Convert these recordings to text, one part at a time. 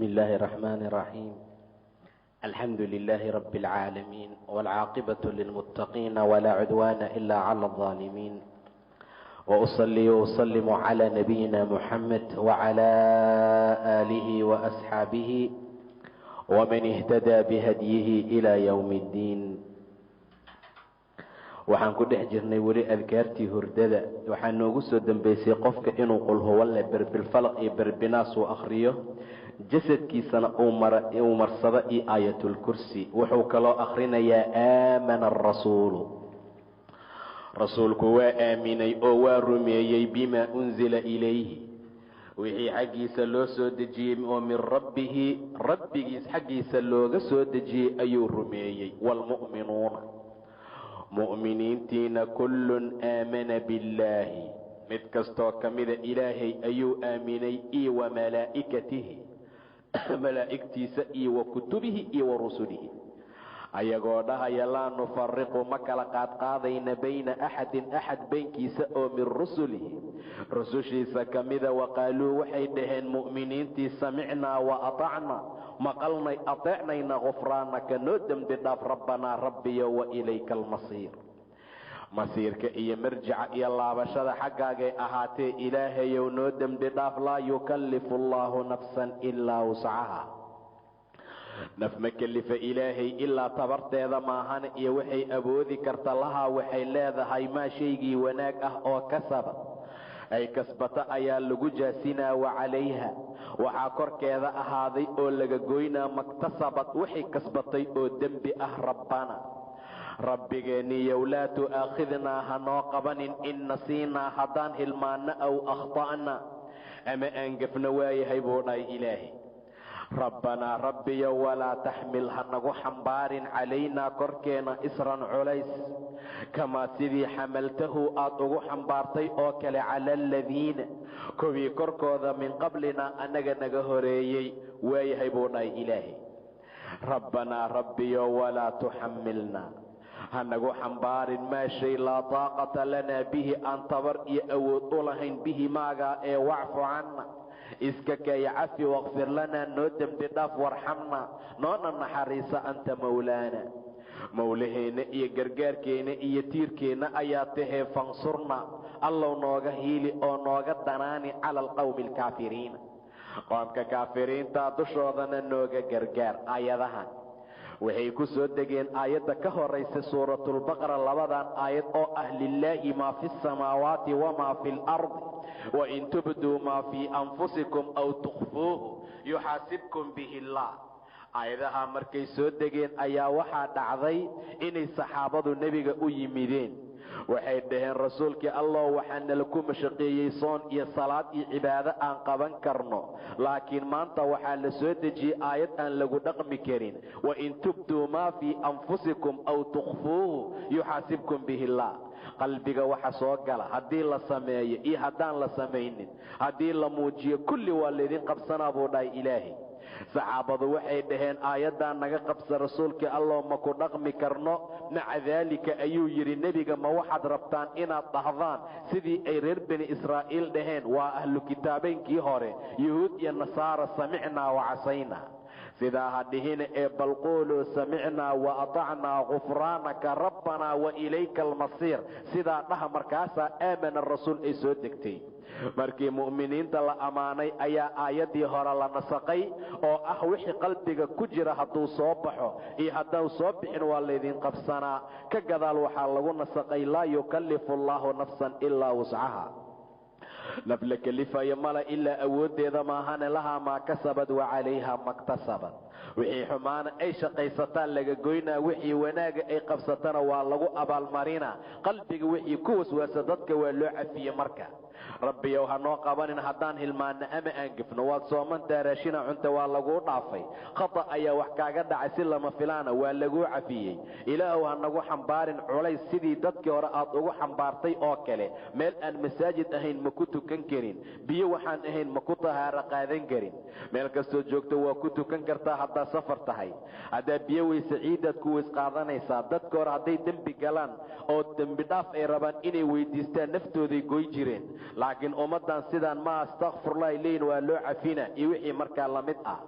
بسم الله الرحمن الرحيم. الحمد لله رب العالمين، والعاقبة للمتقين ولا عدوان إلا على الظالمين، وأصلي وأسلم على نبينا محمد وعلى آله وأصحابه ومن اهتدى بهديه إلى يوم الدين. waxaan ku dhex jirnay weli adkaartii hurdada. waxaa noogu soo dambeysay qofka inuu qul huwalle berbilfalaq iyo berbinaas uu akhriyo, jasadkiisana uu marsado iyo aayatulkursi. wuxuu kaloo akhrinayaa aamana arasuulu, rasuulku waa aaminay oo waa rumeeyey bimaa unzila ilayhi, wixii xaggiisa loo soo dejiyey oo min rabbihi, rabbigiis xaggiisa looga soo dejiyey ayuu rumeeyey. waalmu'minuuna, mu'miniintiina kullun aamana billaahi, mid kastoo ka mida ilaahay ayuu aaminay, iyo wa malaa'ikatihi, malaa'igtiisa, iyo wa kutubihi iyo wa rusulihi, ayagoo dhahaya laa nufariqu ma kala qaadqaadayna bayna axadin axad baynkiisa oo min rusulihi, rusushiisa ka mida. waqaaluu waxay dhaheen mu'miniintii samicnaa wa atacna, maqalnay ateecnayna, gufraanaka noo dembi dhaaf rabbanaa rabbiyo, wa ilayka almasiir, masiirka iyo marjica iyo laabashada xaggaagay ahaatee ilaahayow noo dembi dhaaf. laa yukallifu allaahu nafsan ilaa wuscaha, naf ma kelifa ilaahay ilaa tabarteeda maahane iyo waxay awoodi karta. lahaa waxay leedahay maa shaygii wanaag ah oo kasaba ay kasbata ayaa lagu jaasinaa, wa calayha waxaa korkeeda ahaaday oo laga goynaa maktasabad waxay kasbatay oo dembi ah. rabbana rabbigeeniyow laa tu'aakhidnaa hanoo qabanin in nasiinaa haddaan hilmaanno aw akhta'na ama aan gafno waayahay buu dhahay ilaahay. rabbanaa rabbiyow walaa taxmil hanagu xambaarin calaynaa korkeena isran culays, kamaa sidii xamaltahu aad ugu xambaartay oo kale cala aladiina kuwii korkooda min qablinaa annaga naga horeeyey waayahay buu dhahay ilaahay. rabbanaa rabbiyow walaa tuxamilnaa hanagu xambaarin maa shay laa taaqata lanaa bihi aan tabar iyo awood u lahayn, bihi maagaa ee wacfu canna iska kaya cafi, waqfir lanaa noo dembi dhaaf, warxamna noona naxariisa, anta mawlaana mawlaheenna iyo gargaarkeenna iyo tiirkeenna ayaa tahee, fansurna allow nooga hiili oo nooga danaani cala alqawmi alkaafiriina, qoomka kaafiriinta dushoodana nooga gargaar. aayadahan waxay ku soo degeen aayadda ka horaysa suuratulbaqara, labadan aayad oo ah lilaahi maa fi samaawaati wamaa fi lardi wain tubduu maa fii anfusikum aw tukhfuuhu yuxaasibkum bihi allah. aayadaha markay soo degeen ayaa waxaa dhacday inay saxaabadu nebiga u yimideen. waxay dhaheen rasuulkii allah, waxaa nala ku mashaqeeyey soon iyo salaad iyo cibaado aan qaban karno, laakiin maanta waxaa la soo dejiyey aayad aan lagu dhaqmi karin. wain tubduu maa fii anfusikum aw tukhfuuhu yuxaasibkum bihi allah. qalbiga waxa soo gala haddii la sameeyo iyo haddaan la samaynin, haddii la muujiyo kulli waa laydin qabsanaa buu dhahay ilaahay. saxaabadu waxay dhaheen aayaddan naga qabsa rasuulkii allah, ma ku dhaqmi karno. maca daalika ayuu yidhi nebiga, ma waxaad rabtaan inaad dhahdaan sidii ay reer bani israa'iil dhaheen, waa ahlu kitaabaynkii hore yuhuud iyo nasaara, samicnaa wa casaynaa. sidaa ha dhihina ee bal quuluu samicnaa wa atacnaa gufraanaka rabbanaa wa ilayka almasiir. sidaa dhaha. markaasaa aamana rasuul ay soo degtay. markii mu'miniinta la ammaanay ayaa aayaddii hore la nasaqay oo ah wixii qalbiga ku jira hadduu soo baxo iyo haddaan soo bixin waa laydin qabsanaa. ka gadaal waxaa lagu nasaqay laa yukallifu allaahu nafsan ilaa wuscaha, naf la kelifayo mala ilaa awooddeeda maahane, lahaa maa kasabad wa calayha maktasabad. wixii xumaana ay shaqaysataan laga goynaa, wixii wanaaga ay qabsatana waa lagu abaalmarinaa. qalbiga wixii ku waswaasa dadka waa loo cafiye. marka rabbiyow hanoo qabanin haddaan hilmaanno ama aan gafno. waad soomantaa, raashina cunta waa laguu dhaafay, khata ayaa wax kaaga dhacay si lama filaana waa laguu cafiyey. ilaahow hanagu xambaarin culays sidii dadkii hore aad ugu xambaartay oo kale. meel aan masaajid ahayn ma ku tukan karin, biyo waxaan ahayn ma ku tahaaro qaadan karin. meel kastoo joogto waa ku tukan kartaa, haddaad haddaad safar tahay, haddaad biyo weyse ciidaad ku weys qaadanaysaa. dadka hore hadday dembi galaan oo dembi dhaaf ay rabaan inay weydiistaan naftooday goy jireen, laakiin ummaddan sidaan ma astakfirullah leeyin waa loo cafina iyo wixii markaa la mid ah.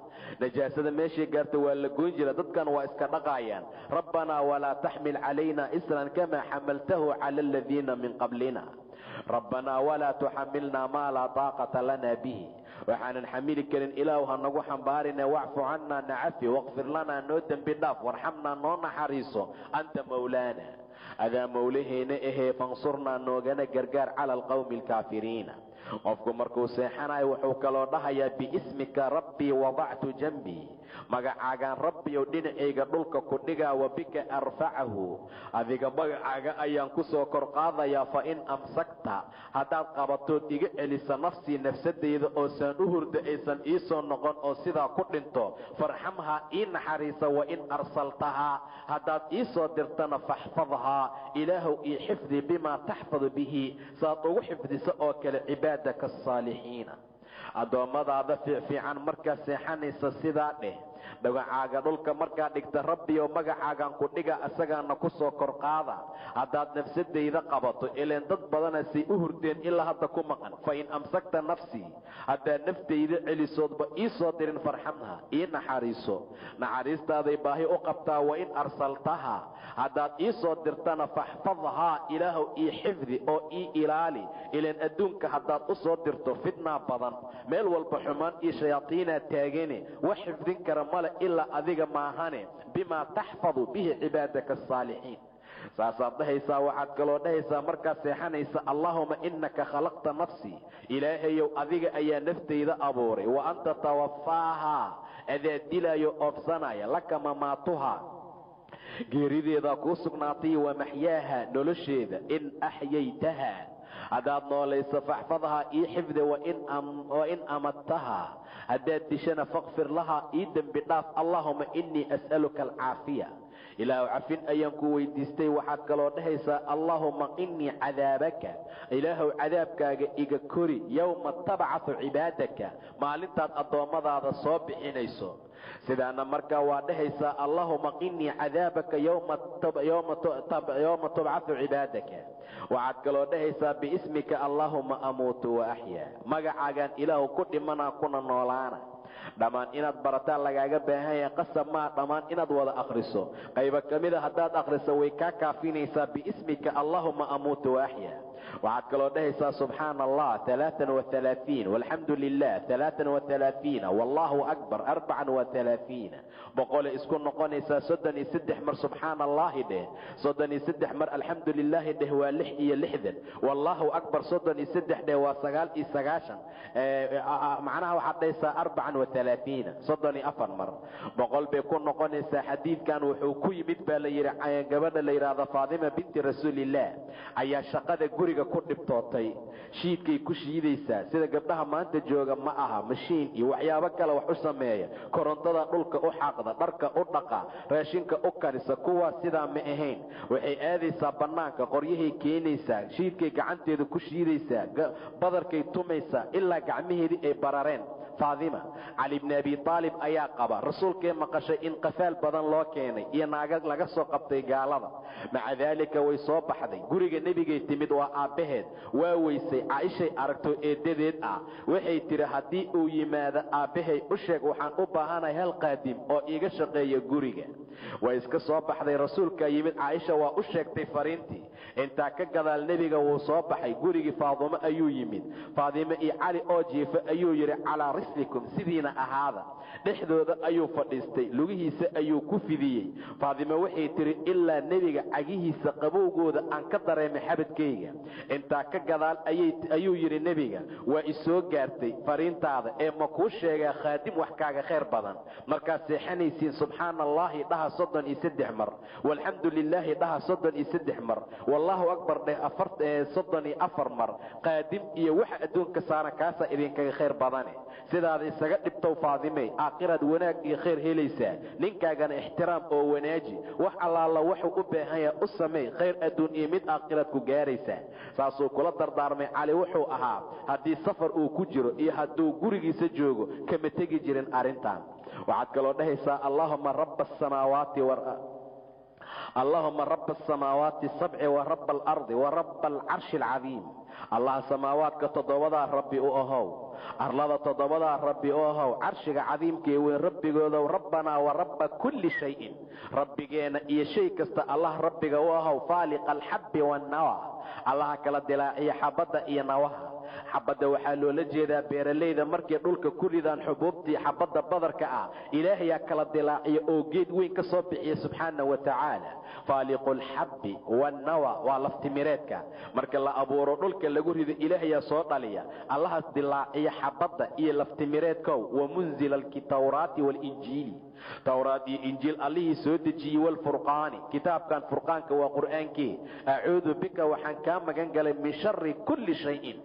najaasada meeshay gaarta waa la goyn jira, dadkan waa iska dhaqaayaan. rabbanaa walaa taxmil calayna isran kamaa xamaltahu cala aladiina min qablina, rabbanaa walaa tuxamilnaa maa laa taaqata lanaa bihi, waxaanan xamili karin ilaahu ha nagu xambaarine. wacfu cannaa nacafi, waqfir lanaa noo dembi dhaaf, warxamnaa noo naxariiso, anta mawlaana, adaa mawlaheena ahee, fansurnaa noogana gargaar cala alqawmi alkaafiriina. qofku markuu seexanayo wuxuu kaloo dhahayaa biismika rabbii wadactu janbii, magacaagaan rabbiyow dhinacayga dhulka ku dhigaa, wa bika arfacahu, adiga magacaaga ayaan ku soo kor qaadayaa. fa in amsakta, haddaad qabatood iga celisa nafsii nafsadayda oo saan u hurda aysan ii soo noqon oo sidaa ku dhinto, farxamhaa ii naxariisa. wa in arsaltahaa, haddaad ii soo dirtana faxfadhaa, ilaahow ii xifdi bimaa taxfadu bihi, saad ugu xifdisa oo kale cibaadaka asaalixiina, addoommadaada fiican markaa seexanaysa sidaa dheh. dhagacaaga dhulka markaa dhigta, rabbiyow magacaagaan ku dhiga, asagaana ku soo kor qaada. haddaad nafsadayda qabato, ileen dad badana say u hurdeen ilaa hadda ku maqan. fa in amsakta nafsii, haddaad naftayda celisoodba ii soo dirin, farxamha ii naxariiso, naxariistaaday baahi u qabtaa. wa in arsaltahaa, haddaad ii soo dirtana faxfadhaa, ilaahow ii xifdi oo ii ilaali. ileen adduunka haddaad u soo dirto fitnaa badan, meel walba xumaan iyo shayaadiinaa taagane, wax xifdin kara male ilaa adiga maahane. bimaa taxfadu bihi cibaadaka asaalixiin, saasaad dhahaysaa. waxaad kaloo dhahaysaa markaad seexanaysa, allaahuma inaka khalaqta nafsii, ilaahayow adiga ayaa naftayda abuuray. wa anta tawafaahaa, adaa dilaayo oobsanaya. laka mamaatuhaa, geerideedaa kuu sugnaatay. wa maxyaaha, nolosheeda. in axyaytahaa, haddaad noolayso faxfadhaa ii xifde. wa in amadtahaa, haddaad dishana faqfir lahaa ii dembi dhaaf. allaahuma inii as'aluka alcaafiya, ilaahu cafin ayaan ku weydiistay. waxaad kaloo dhahaysaa, allaahuma qinii cadaabaka, ilaahow cadaabkaaga iga kori. yowma tabcahu cibaadaka, maalintaad addoommadaada soo bixinayso. sidaana markaa waa dhahaysaa, allaahuma qinii cadaabaka yowma tubcahu cibaadaka. waxaad kaloo dhahaysaa, biismika allaahuma amuutu wa axyaa, magacaagaan ilaahu ku dhimanaa kuna noolaana. dhammaan inaad barataan lagaaga baahan yahay, qasab maa dhammaan inaad wada akhriso. qayba ka mida haddaad akhriso way kaa kaafinaysaa. biismika allaahuma amuutu wa axyaa. waxaad kaloo dhahaysaa, subxaana allah 33, walxamdu lilah 33, wallaahu akbar 34. boqole isku noqonaysaa 33 mar subxaana allaahi dheh, 33 mar alxamdu lilaahi dheh, waa 66. wallaahu akbar 33 dheh, waa 99. macnaha waxaad dhahaysaa 34 mar. boqol bay ku noqonaysaa. xadiidkan wuxuu ku yimid baa la yidhi, gabadha la yidhaahdo faadima binti rasuulillaah ayaa shaqada guriga ku dhibtootay. shiidkay ku shiidaysaa. sida gabdhaha maanta jooga ma aha, mashiin iyo waxyaabo kale wax u sameeya, korontada dhulka u xaaqda, dharka u dhaqa, raashinka u karisa. kuwaas sidaa ma ahayn. waxay aadaysaa bannaanka, qoryahay keenaysaa, shiidkay gacanteeda ku shiidaysaa, badarkay tumaysaa ilaa gacmaheedii ay barareen. faadima, cali bni abi aalib ayaa qaba. rasuulkay maqashay in qafaal badan loo keenay iyo naaga laga soo qabtay gaalada. maca daalika way soo baxday, guriga nebigay timid. waa aabbaheed, waa weysay. caaishay aragto eedadeed ah, waxay tidhi, haddii uu yimaado aabbahay u sheeg, waxaan u baahanahay hal qaadim oo iiga shaqeeya guriga. way iska soo baxday, rasuulkaa yimid. caaisha waa u sheegtay fariintii. intaa ka gadaal nebiga wuu soo baxay, gurigii faadimo ayuu yimid. faadimo iyo cali oo jiifa ayuu yidhi, calaa rislikum, sidiina ahaada. dhexdooda ayuu fadhiistay, lugihiisa ayuu ku fidiyey. faadimo waxay tidhi, ilaa nebiga cagihiisa qabowgooda aan ka dareemay xabadkayga. intaa ka gadaal ayuu yidhi nebiga, waa isoo gaartay fariintaada, ee ma kuu sheegaa khaadim wax kaaga khayr badan? markaad seexanaysiin subxaana allaahi dhaha 33 mar, walxamdu lilaahi dhaha 33 mar, والله أكبر صدني أفر مر قادم إيه وح أدون كسانا كاسا إذن كخير بدني سيدا هذا إساقات لبتو فاضمي آقرة وناك خير هيليسا نينكا كان احترام أو وناجي وح الله وحو أبهايا أسمي خير أدون إيميد آقرة كجاريسا ساسو كلا دردارمي علي وحو أها هدي سفر أو كجرو إيه هدو قرقي سجوغو كمتاقي جيرين أرنتان وعد قالوا نهيسا اللهم رب السماوات اللهم رب السماوات السبع ورب الأرض ورب العرش العظيم الله سماوات كتضوضا ربي أوهو أرلادا تضوضا ربي أوهو عرشك عظيم كي وربي قولوا ربنا ورب كل شيء ربي جينا إيا شيء كست الله ربي أوهو فالق الحب والنوى الله كلا دلاعي حبدا إيا نواها xabada waxaa loola jeedaa beeralayda markay dhulka ku ridaan xubuubtii xabada badarka ah ilaahay kala dilaaciyo oo geed weyn ka soo bixiyo subxaanahu wa ta'ala faaliqul habbi wan nawa wa laftimireedka marka la abuuro dhulka lagu rido ilaahay soo dhaliya allaha dilaaciyo xabada iyo laftimireedka wa munzilal kitawraati wal injiili توراة إنجيل الله سودجي والفرقان كتاب كان فرقان وقرآنك أعوذ بك وحن كان مجنجل من شر كل شيء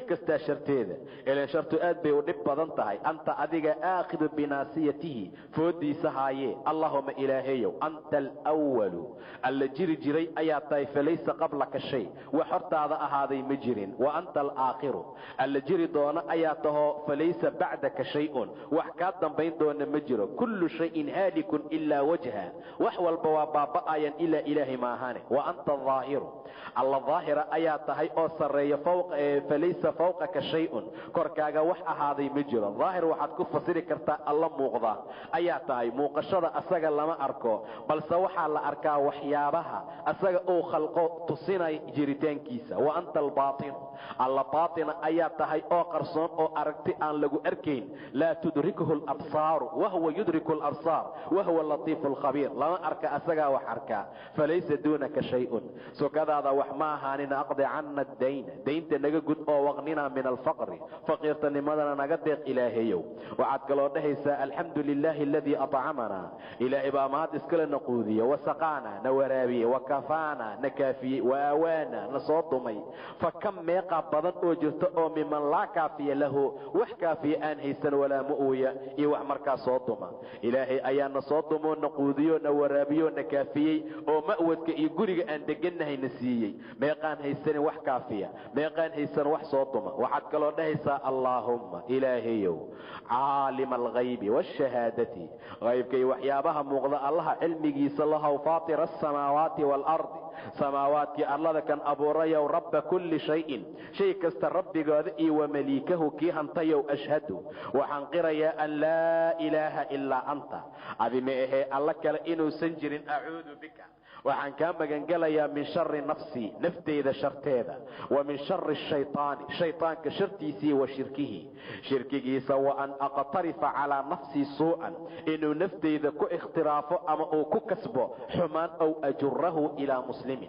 كستاشرتيذ إلى شرط أدبي ونبى ضنطهي أنت أذيك آخذ بناسيته فودي سهاي اللهم إلهي أنت الأول اللي جري أياتي فليس قبلك شيء وحرت هذا مجرين وأنت الآخر اللي جري دون أياته فليس بعدك شيء وحكات بين دون مجر كل شيء إن هالك إلا وجهه وحوى البوابا بآيا إلا إله ماهانه وأنت الظاهر الله ظاهر آياته أو سرية فوق فليس فوقك شيء كركاغا وحا هذه مجرى ظاهر وحد كف سركرتا الله موقضا آياته موقشة أساق لما أركو بل سوحا لأركا وحيابها أساق أو خلقو تصينا جريتين كيسا وأنت الباطن الله باطن آياته أو قرصون أو أركتي أن لغو أركين لا تدركه الأبصار وهو يدرك الأبصار وهو اللطيف الخبير لما أركا أسقى وحركا فليس دونك شيء سو كذا وحماها نقضي عنا الدين دين تنقى أو وغننا من الفقر فقير تنمدنا نقدق إلهي وعد قالوا نهيسا الحمد لله الذي أطعمنا إلى إبامات اسكال النقوذية وسقانا نورابي وكفانا نكافي وآوانا نصوتمي فكم ميقع بضن أجرت أو ممن لا كافي له وحكافي آنهيسا ولا مؤوية إيوحمركا صوتما إلهي أيانا صوتمو نقوذيو نورابيو نكافيي أو مأودك إيقوريك أن دقنها نسيي ميقان هيسان وح كافية ميقان هيسان وح صوتما وحد قالوا نهيسا اللهم إلهيو عالم الغيب والشهادة غيب كي وحيابها مغضى الله علمي صلها وفاطر السماوات والأرض سماوات كي الله كان أبو ريا ورب كل شيء كست ربي قاذئي ومليكه كي هنطيو أشهد وحنقريا أن لا إله إلا أنت هذه مئه الله كلا إنو سنجر أعوذ بك وعن كان مجنجليا من شر نفسي نفتي ذا شرتيذا ومن شر الشيطان كشرتيسي وشركه شركه سواء أقترف على نفسي سوءا إنه نفتي ذا كو اخترافه أما أو كو كسبه حمان أو أجره إلى مسلم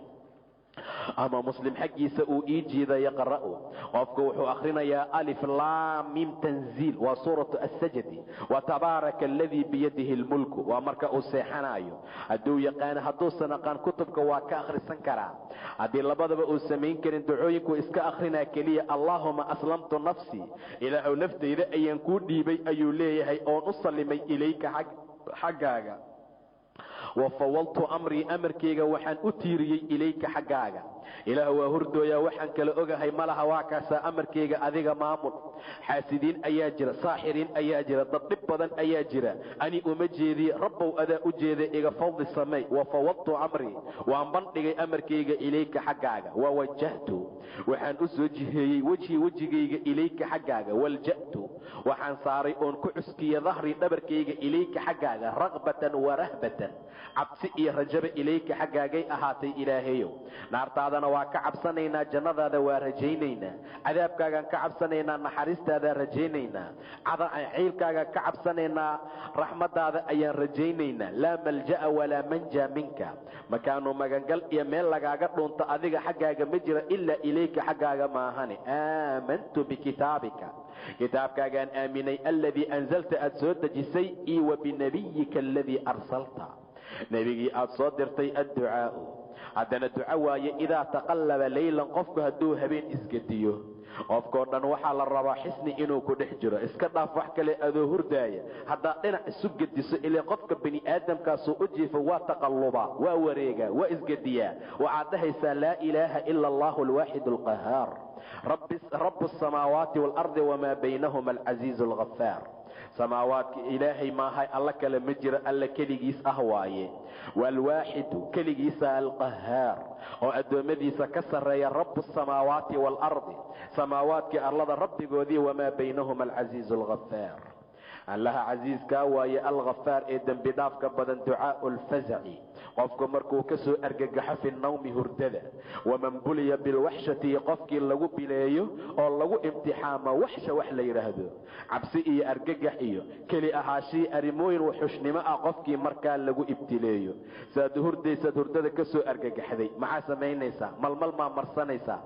أما مسلم حقي سأوئيجي ذا يقرأه وفقوح أخرنا يا ألف لام ميم تنزيل وسورة السجد وتبارك الذي بيده الملك ومركأ سيحنايو أدو يقان هدو سنقان كتبك واكا أخر السنكرا أدي اللبضة بأسمين كرين دعويك وإسكا أخرنا كليا اللهم أسلمت نفسي إلى أو نفتي إذا أين كودي بي أيو ليه أو نصلي مي إليك حقاقا وفوضت أمركيغا وحن أتيري إليك حقاقا إله وهردو يا وحن كالأوغا هاي مالها واكاسا أمركيغا أذيغا مامل حاسدين أياجرة ساحرين أياجرة ضطبضا أياجرة أني أمجيذي ربو أدا أجيذي إيغا فوض السماء وفوضت أمري وأنبنطي أمركيغا إليك حقاقا ووجهت وحن أسوجهي وجهي إليك حقاقا والجأت وحن صاري كعسكي ظهري نبركيغا إليك حقاقا رغبة ورهبة cabsi iyo rajaba ilayka xagaagay ahaatay ilaahayow naartaadana waa ka cabsanaynaa jannadaada waa rajaynaynaa cadaabkaagaan ka cabsanaynaa naxariistaada rajaynaynaa ciilkaagaan ka cabsanaynaa raxmadaada ayaan rajaynaynaa laa malja'a walaa manja minka makaanu magangal iyo meel lagaaga dhuunto adiga xaggaaga ma jira ilaa ilayka xaggaaga maahane aamantu bikitaabika kitaabkaagaan aaminay alladii anzalta aad soo dejisay iyo wa binabiyika alladii arsalta nabigii aad soo dirtay adducaa'u haddana duco waaye idaa taqallaba laylan qofku hadduu habeen isgediyo qofkoo dhan waxaa la rabaa xisni inuu ku dhex jiro, iska dhaaf wax kale adoo hurdaaya haddaad dhinac isu gediso ilaa qofka bani aadamkaasuu u jiifo waa taqallubaa, waa wareegaa, waa isgediyaa. waxaad dhahaysaa laa ilaaha ila allahu alwaaxid alqahaar rabu asamaawaati waalardi wamaa baynahuma alcasiizu alghafaar. samaawaadka ilaahay maahay alla kale ma jiro, alla keligiis ah waaye. waalwaaxidu keligiisa alqahaar oo addoommadiisa ka sarreeya rabu asamaawaati waalardi, samaawaadkii arlada rabbigoodii, wamaa baynahuma alcasiizu alghafaar. allaha casiiskaa waaye alghafaar ee dembi dhaafka badan. ducaau lfazaci qofku markuu ka soo argagaxo fi nawmi hurdada. waman buliya bilwaxshati qofkii lagu bileeyo oo lagu imtixaamo waxsha wax la yidhaahdo, cabsi iyo argagax iyo keli ahaashii arrimooyin waxushnimo ah qofkii markaa lagu ibtileeyo. saad hurdaysaad hurdada ka soo argagaxday, maxaa samaynaysaa? malmal maa marsanaysaa?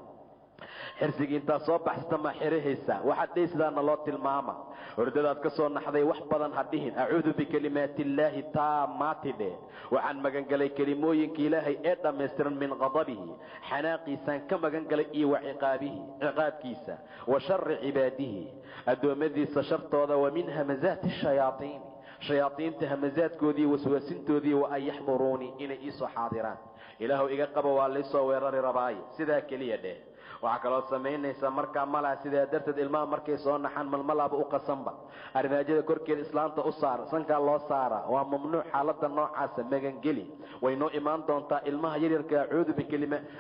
xirsigii intaad soo baxsata maa xirahaysaa? waxaad dhaysidaana loo tilmaama. hurdadaad ka soo naxday wax badan ha dhihin. acuudu bikalimaati illaahi taamaati dheh, waxaan magangalay kelimooyinka ilaahay ee dhammaystiran min qadabihi, xanaaqiisaan ka magangalay, iyo wa ciqaabkiisa, wa shari cibaadihi, addoommadiisa shartooda, wa min hamazaati shayaaiin, shayaaiinta hamazaadkoodii waswaasintoodii, wa an yaxduruunii inay iisoo xaadiraan. ilaahu iga qabo waa laysoo weerari rabaaye, sidaa keliya dheh. waxaa kaloo samaynaysaa markaa malaha. sidaa darteed ilmaha markay soo naxaan malmalaaba u qasanba, armaajada korkeeda islaanta u saar, sankaa loo saaraa. waa mamnuuc xaalada noocaasa, magangeli. way noo imaan doontaa ilmaha yaryarka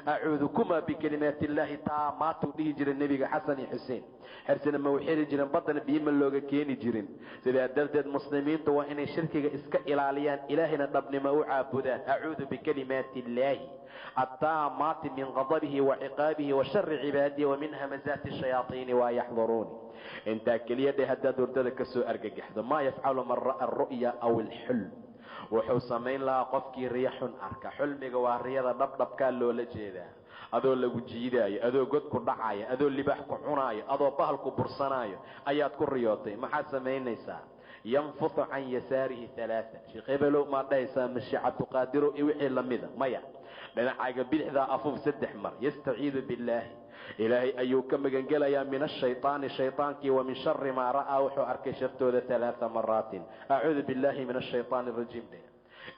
acuudukuma bikalimaati illaahi taamaatuu dhihi jira nebiga xasan iyo xuseen. xersina ma u xiri jirin, baddana biyima looga keeni jirin. sidaa darteed muslimiintu waa inay shirkiga iska ilaaliyaan, ilaahayna dhabnimo u caabudaan. acuudu bikalimaati illaahi التامات من غضبه وعقابه وشر عباده ومن همزات الشياطين ويحضروني. انت كليه هدا دردده كسو ارغغخدو ما يفعل من راى الرؤيا او الحلم. wuxuu samayn lahaa qofkii riixun arka. xulmiga waa riyada dhabdhabkaa loola jeedaa, adoo lagu jiidaayo, adoo god ku dhacayo, adoo libaax ku cunaayo, adoo bahal ku bursanaayo ayaad ku riyootay. maxaad samaynaysaa? yanfutu can yasaarihi alaaa. sheekh hebelow maad dhahaysaa mashiicatu qaadiro iyo wixii lamida? maya, dhinacaaga bidixdaa afuuf 3 mar. yastaciidu billaahi, ilaahay ayuu ka magangelayaa min ashayطaani shayطaankii, wa min shari maa ra'aa, wuxuu arkay shartooda 3 maraatin. acuudu billaahi min ashayطaani rajiim dheh.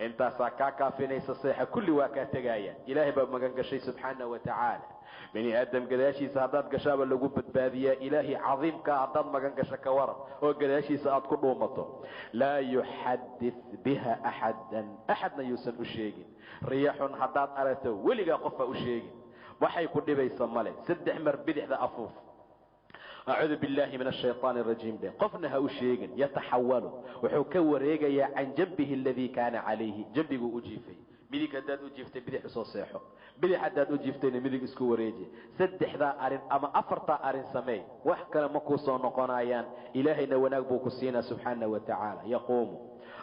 intaasaa kaa kaafinaysa seexa, kulli waa kaa tegaaya. ilaahay baa magan gashay subxaana wa tacaala. bani aadam gadaashiisa haddaad gashaaba lagu badbaadiyaa. ilaahay cadiimkaa haddaad magan gasho ka waran oo gadaashiisa aad ku dhuumato. laa yuxadith biha axadan, axadna yuusan u sheegin. riyaxun haddaad aragto weligaa qofha u sheegin, waxay ku dhibaysa male. 3 mar bidixda afuuf. acuudu billaahi min ashayطaan arajiim dheh. qofna ha u sheegin. yataxawalu wuxuu ka wareegayaa can janbihi aladii kaana calayhi, jambiguu u jiifay. midig haddaad u jiiftay bidix usoo seexo, bidix haddaad u jiiftayna midig isku wareeji. 3daa arin ama 4taa arin sameey, wax kale ma kuu soo noqonayaan. ilaahayna wanaag buu ku siinaa subxaana wa tacaala. yaquumu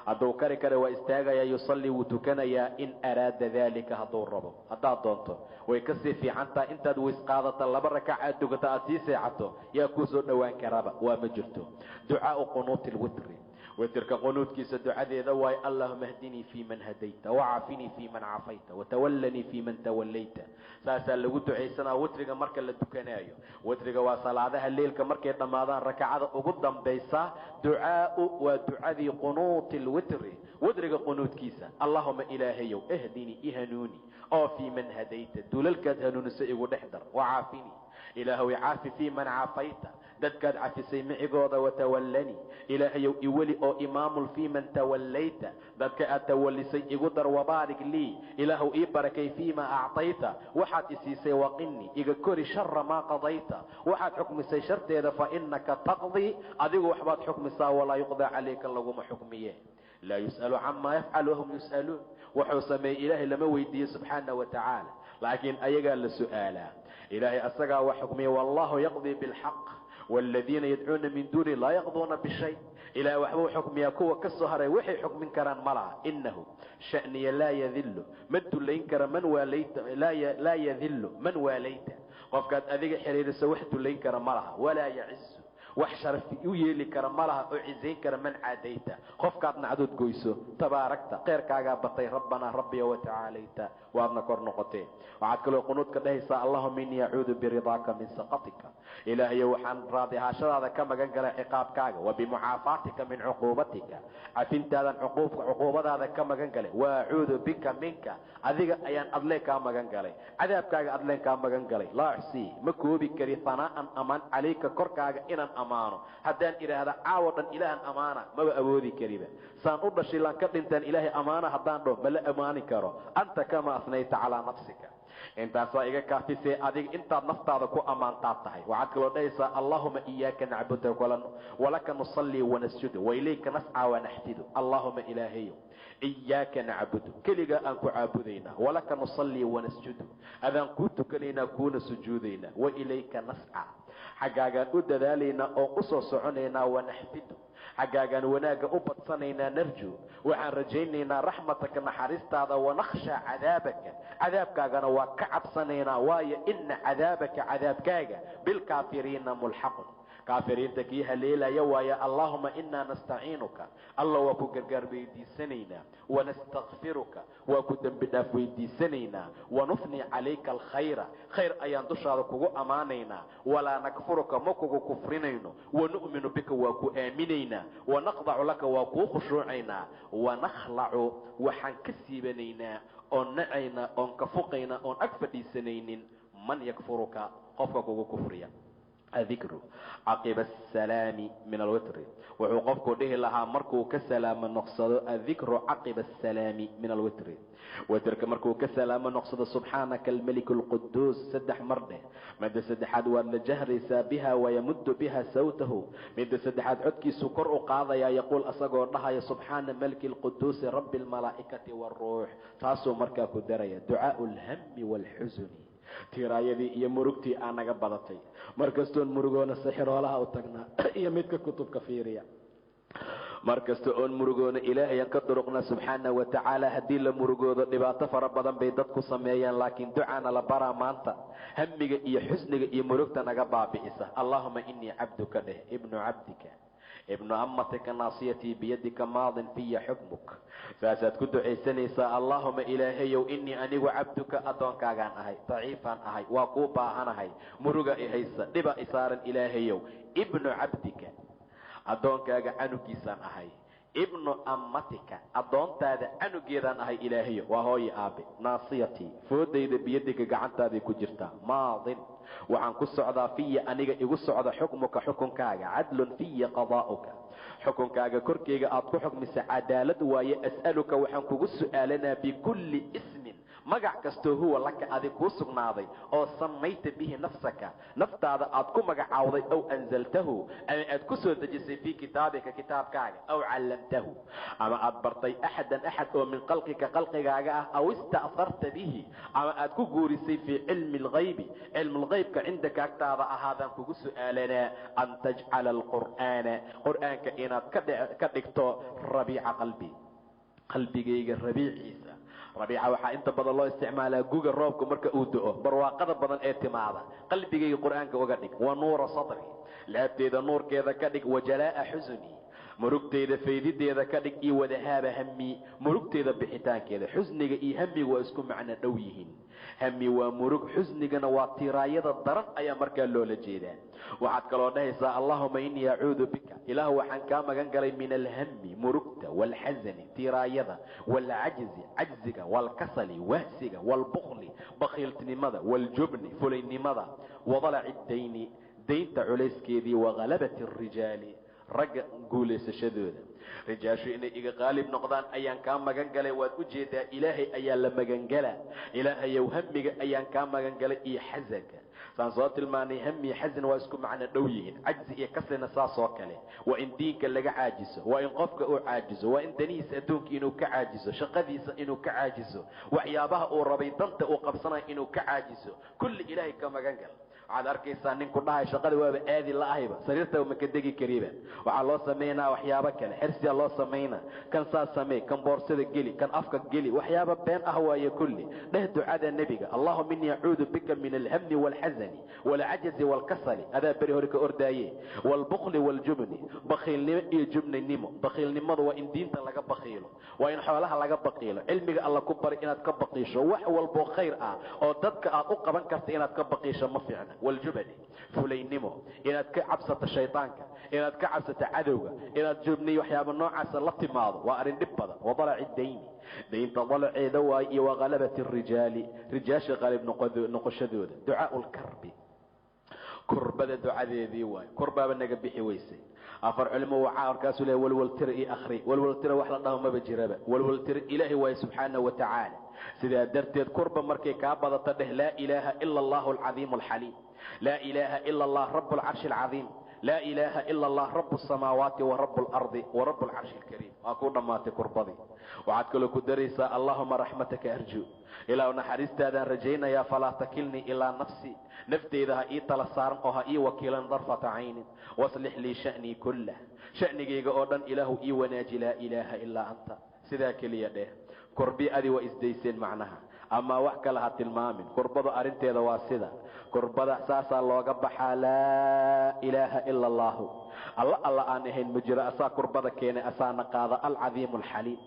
hadduu kari kara waa istaagayaa. yusallii wuu tukanayaa in araada dalika, hadduu rabo. haddaad doonto way kasii fiicantaa intaad weys qaadata 2 rakacaad dugata aad sii seexato, yaa kuu soo dhowaan karaba waa ma jirto. ducaau qunuuti lwitri, witrka qunuudkiisa ducadeeda waay allahuma hdinii fii man hadayta, wacaafinii fii man cafayta, watawallanii fii man tawallayta. saasaa lagu ducaysanaa witriga marka la dukanaayo. witriga waa salaadaha leelka markay dhammaadaan rakacada ugu dambaysa. ducaau waa ducadii qunuuti lwitri, witriga qunuudkiisa. allahuma ilaahayow ahdinii ihanuuni oo fii man hadayta, dulalkaad hanuunisa igu dhex dar. wacaafinii ilaahow caafi fii man cafayta, dadkaad cafisay micigooda. watawallanii ilaahayow iweli oo imaamul fii man tawallayta, dadka aad tawallisay igu dar. wabaarik lii ilaahow ii barakay fii ma actayta, waxaad isiisay. waqinii iga kori shara maa qadayta, waxaad xukmisay sharteeda. fa inaka taqdii, adigu waxbaad xukmisaa. walaa yuqdaa calayka, laguma xukmiye. laa yus'alu camaa yafcal wahum yus'aluun. wuxuu sameeyey ilaahay lama weydiiye subxaana wa tacaala, laakiin ayagaa la su'aalaa. ilaahay asagaa wax xukmiya. wallahu yaqdii bilxaq والذين يدعون من دونه لا يقضون بشيء. إلى وحبه حكم يكوى كالسهر وحي حكم كران ملع. إنه شأني لا يذل من تلينكر من واليت، لا يذل من واليت. قفكات أذيك حرير سوحت تلينكر ملع، ولا يعز wax sharaf u yeeli kara malaha oo ciisayn kara man caadayta qofkaad nacdood goyso tabaarakta khayrkaaga batay rabbana rabbiya wa ta'alayta waadna kor noqotee waxaad kaloo qunuudka dhahaysaa allahumma inni a'uudu biridaaka min saqatika ilaahay waxaan raadihaashadaada ka magan galay ciqaabkaaga wa bimucaafaatika min cuquubatika afintaadan cuquubadaada ka magan galay wa a'uudu bika minka adiga ayaan adlee ka magan galay cadaabkaaga adleen ka magan galay la ihsi ma koobi kari fanaan aman alayka korkaaga inaan amaano haddaan iraahdo caawo dhan ilaahan amaana ma awoodi kariba saan u dhashay laan ka dhintaan ilaahay amaana haddaan dho ma la amaani karo anta kama asnayta ala nafsika intaas waa iga kaafisay adiga intaad naftaada ku amaantaa tahay waxaad kaloo dhahaysaa allahumma iyyaka na'budu wa laka nusalli wa nasjudu wa ilayka nas'a wa nahtidu allahumma ilaahiyo iyyaka na'budu kaliga aan ku caabudayna wa laka nusalli wa nasjudu adaan ku tukanayna kuna sujuudayna wa ilayka nas'a xagaaga u dadaalayna oo u soo soconayna wa nahtidu xagaagan wanaaga u badsanayna narju waxaan rajaynaynaa raxmataka naxariistaada wa nakhsha cadaabkaagana waa ka cabsanaynaa waayo inna cadaabaka cadaabkaaga bilkaafiriina mulxaqun kaafiriinta kii haleelaya waaya allahumma inna nastaciinuka allah waa ku gargaar weydiisanaynaa wanastakfiruka waa ku dembi dhaaf weydiisanaynaa wanufni calayka alkhayra khayr ayaan dushaada kugu amaanaynaa walaa nakfuruka ma kugu kufrinayno wanu'minu bika waa ku aaminaynaa wanaqdacu laka waa kuu khushuucaynaa wanakhlacu waxaan ka siibanaynaa oon nacaynaa oon ka fuqaynaa oon ag fadhiisanaynin man yakfuruka qofka kugu kufriya الذكر عقب السلام من الوتر وعقبك به لها مركو كسلام نقصد الذكر عقب السلام من الوتر وترك مركو كسلام نقصد سبحانك الملك القدوس سدح مرده مد سدحاد وان جهر بها ويمد بها صوته مد سدحاد عدكي سكر قاضيا يقول أسقو لها يا سبحان ملك القدوس رب الملائكة والروح تاسو مركا كدريا دعاء الهم والحزن tiraayadii iyo murugtii aan naga badatay markastoon murugoona saxiroolaha u tagnaa iyo midka kutubka fiiriya markasto oon murugoona ilaahay ka duruqna subhanahu wa ta'ala hadii la murugoodo dhibaato fara badan bay dadku sameeyaan laakiin ducaana la bara maanta hamiga iyo xusniga iyo murugta naga baabi'isa allahumma inni abduka ibnu abdika ابن أمتك ناصيتي بيدك ماض في حكمك فاسد كنت عيسانيسا اللهم إلهي وإني أنيق عبدك أدونك أغان أهي ضعيفا أهي وقوبا أهي مرغا إهيسا دبا إسارا إلهي ابن عبدك أدونك أغان كيسان أهي ابن أمتك أدونت هذا أنو جيران أهي إلهي وهوي آبي ناصيتي فوديد بيدك قعنت هذه كجرتا ماض وعن كسعدا في أنيق إغسعد حكمك حكمك عدل في قضاؤك حكمك كركيك أطكو حكم عدالة ويأسألك وحن كسؤالنا بكل اسم مقع كستو هو لك أذي كوسق ناضي أو سميت به نفسك نفت هذا أدكو مقع عوضي أو أنزلته أو أدكسو تجسي في كتابك كتابك أو علمته أما أدبرتي أحد أو من قلقك أو استأثرت به أما أدكو قورسي في علم الغيب عندك أكتاب هذا كوكو سؤالنا أن تجعل القرآن كإنات كدكتو ربيع قلبي ربيع عيسى ربيعة waxaa inta badan loo isticmaalaa guga roobka marka uu da'o barwaaqada badan ee timaada qalbigayga quraanka uga dhig wa nuura sadri laabteeda nuurkeeda ka dhig wajalaa xuzni murugteeda faydideeda ka dhig iyo wadahaaba hammi murugteeda bixitaankeeda xusniga iyo hammiga waa isku macna dhow yihiin hammi waa murug xusnigana waa tiraayada daran ayaa markaa loola jeedaa waxaad kaloo dhahaysaa allahumma inni a'uudu bika ilaah waxaan ka magan galay min alhammi murugta wal hazani tiraayada wal ajziga wal kasali wahsiga wal bukhli bakhiltinimada wal jubni fulaynimada wadala'i dayni daynta culayskeedii wa ghalabati ar-rijaali rag guuleysashadooda rijaashu inay iga qaalib noqdaan ayaan ka magan galay waad u jeedaa ilaahay ayaa la magan galaa ilaahay hamiga ayaan ka magan galay iyo xasanka saan soo tilmaanay hami xasan waa isku macna dhow yihiin ajzi iyo kasrina saasoo kale waa in diinka laga caajiso waa in qofka uu caajiso waa in danihiisa adduunka inuu ka caajiso shaqadiisa inuu ka caajiso waxyaabaha uu rabay danta uu qabsanayo inuu ka caajiso kulli ilaahay ka magan gal waxaad arkaysaa ninku dhahay shaqada waaba aadi la-ahayba sariirta ma ka degi kariba waxaa loo samaynaa waxyaabo kale xirsiya loo samaynaa kan saas samee kan boorsada geli kan afka geli waxyaaba been ah waaye kulli dheh ducada nebiga allahuma innii acuudu bika min alhamni waalxasani waalcajazi waalkasali adaa beri hore ka ordaaye waalbukli waaljubni bakiilnimo iyo jubninimo bakiilnimadu waa in diinta laga bakiilo waa in xoolaha laga bakiilo cilmiga alla ku bari inaad ka bakiisho wax walboo khayr ah oo dadka aad u qaban karta inaad ka bakiisho ma fiicna waljubni fulaynimo inaad ka cabsato shaydaanka inaad ka cabsato cadowga inaad jubniyo waxyaaba noocaasa la timaado waa arrin dhib badan wadalaci dayni daynta dalaceeda waay iyo waghalabati rijaali rijaasha qalib noqoshadooda ducaau lkarbi kurbada ducadeedii waay kurbaaba naga bixi weysay afar culimo waxaa markaasuu leeyahay walwaltira io akhri walwaltira wax la dhaho maba jiraba walwaltira ilaahay waaye subxaanahu wa tacaala sidaa darteed kurba markay kaa badato dheh laa ilaaha ila allahu alcadiimu alxaliim laa ilaaha ila allah rabu alcarshi alcadiim laa ilaaha ila allah rabu asamaawaati wa rabu alardi wa rabu alcarshi alkariim waa ku dhammaatay kurbadii waxaad kaloo ku daraysaa allahuma raxmataka arjuu ilaa naxariistaadaan rajaynayaa falaa takilnii ilaa nafsii nafteyda ha ii tala saaran oo ha ii wakiilan darfata caynin waslix lii sha'nii kullah sha'nigayga oo dhan ilaahu ii wanaaji laa ilaaha ilaa anta sidaa keliya dheh kurbi adi waa isdayseen macnaha ama wax kale ha tilmaamin kurbadu arrinteeda waa sida kurbada saasaa looga baxaa laa ilaaha ila allaahu alla aan ahayn ma jiro asaa kurbada keenay asaana qaada alcadiimu alxaliim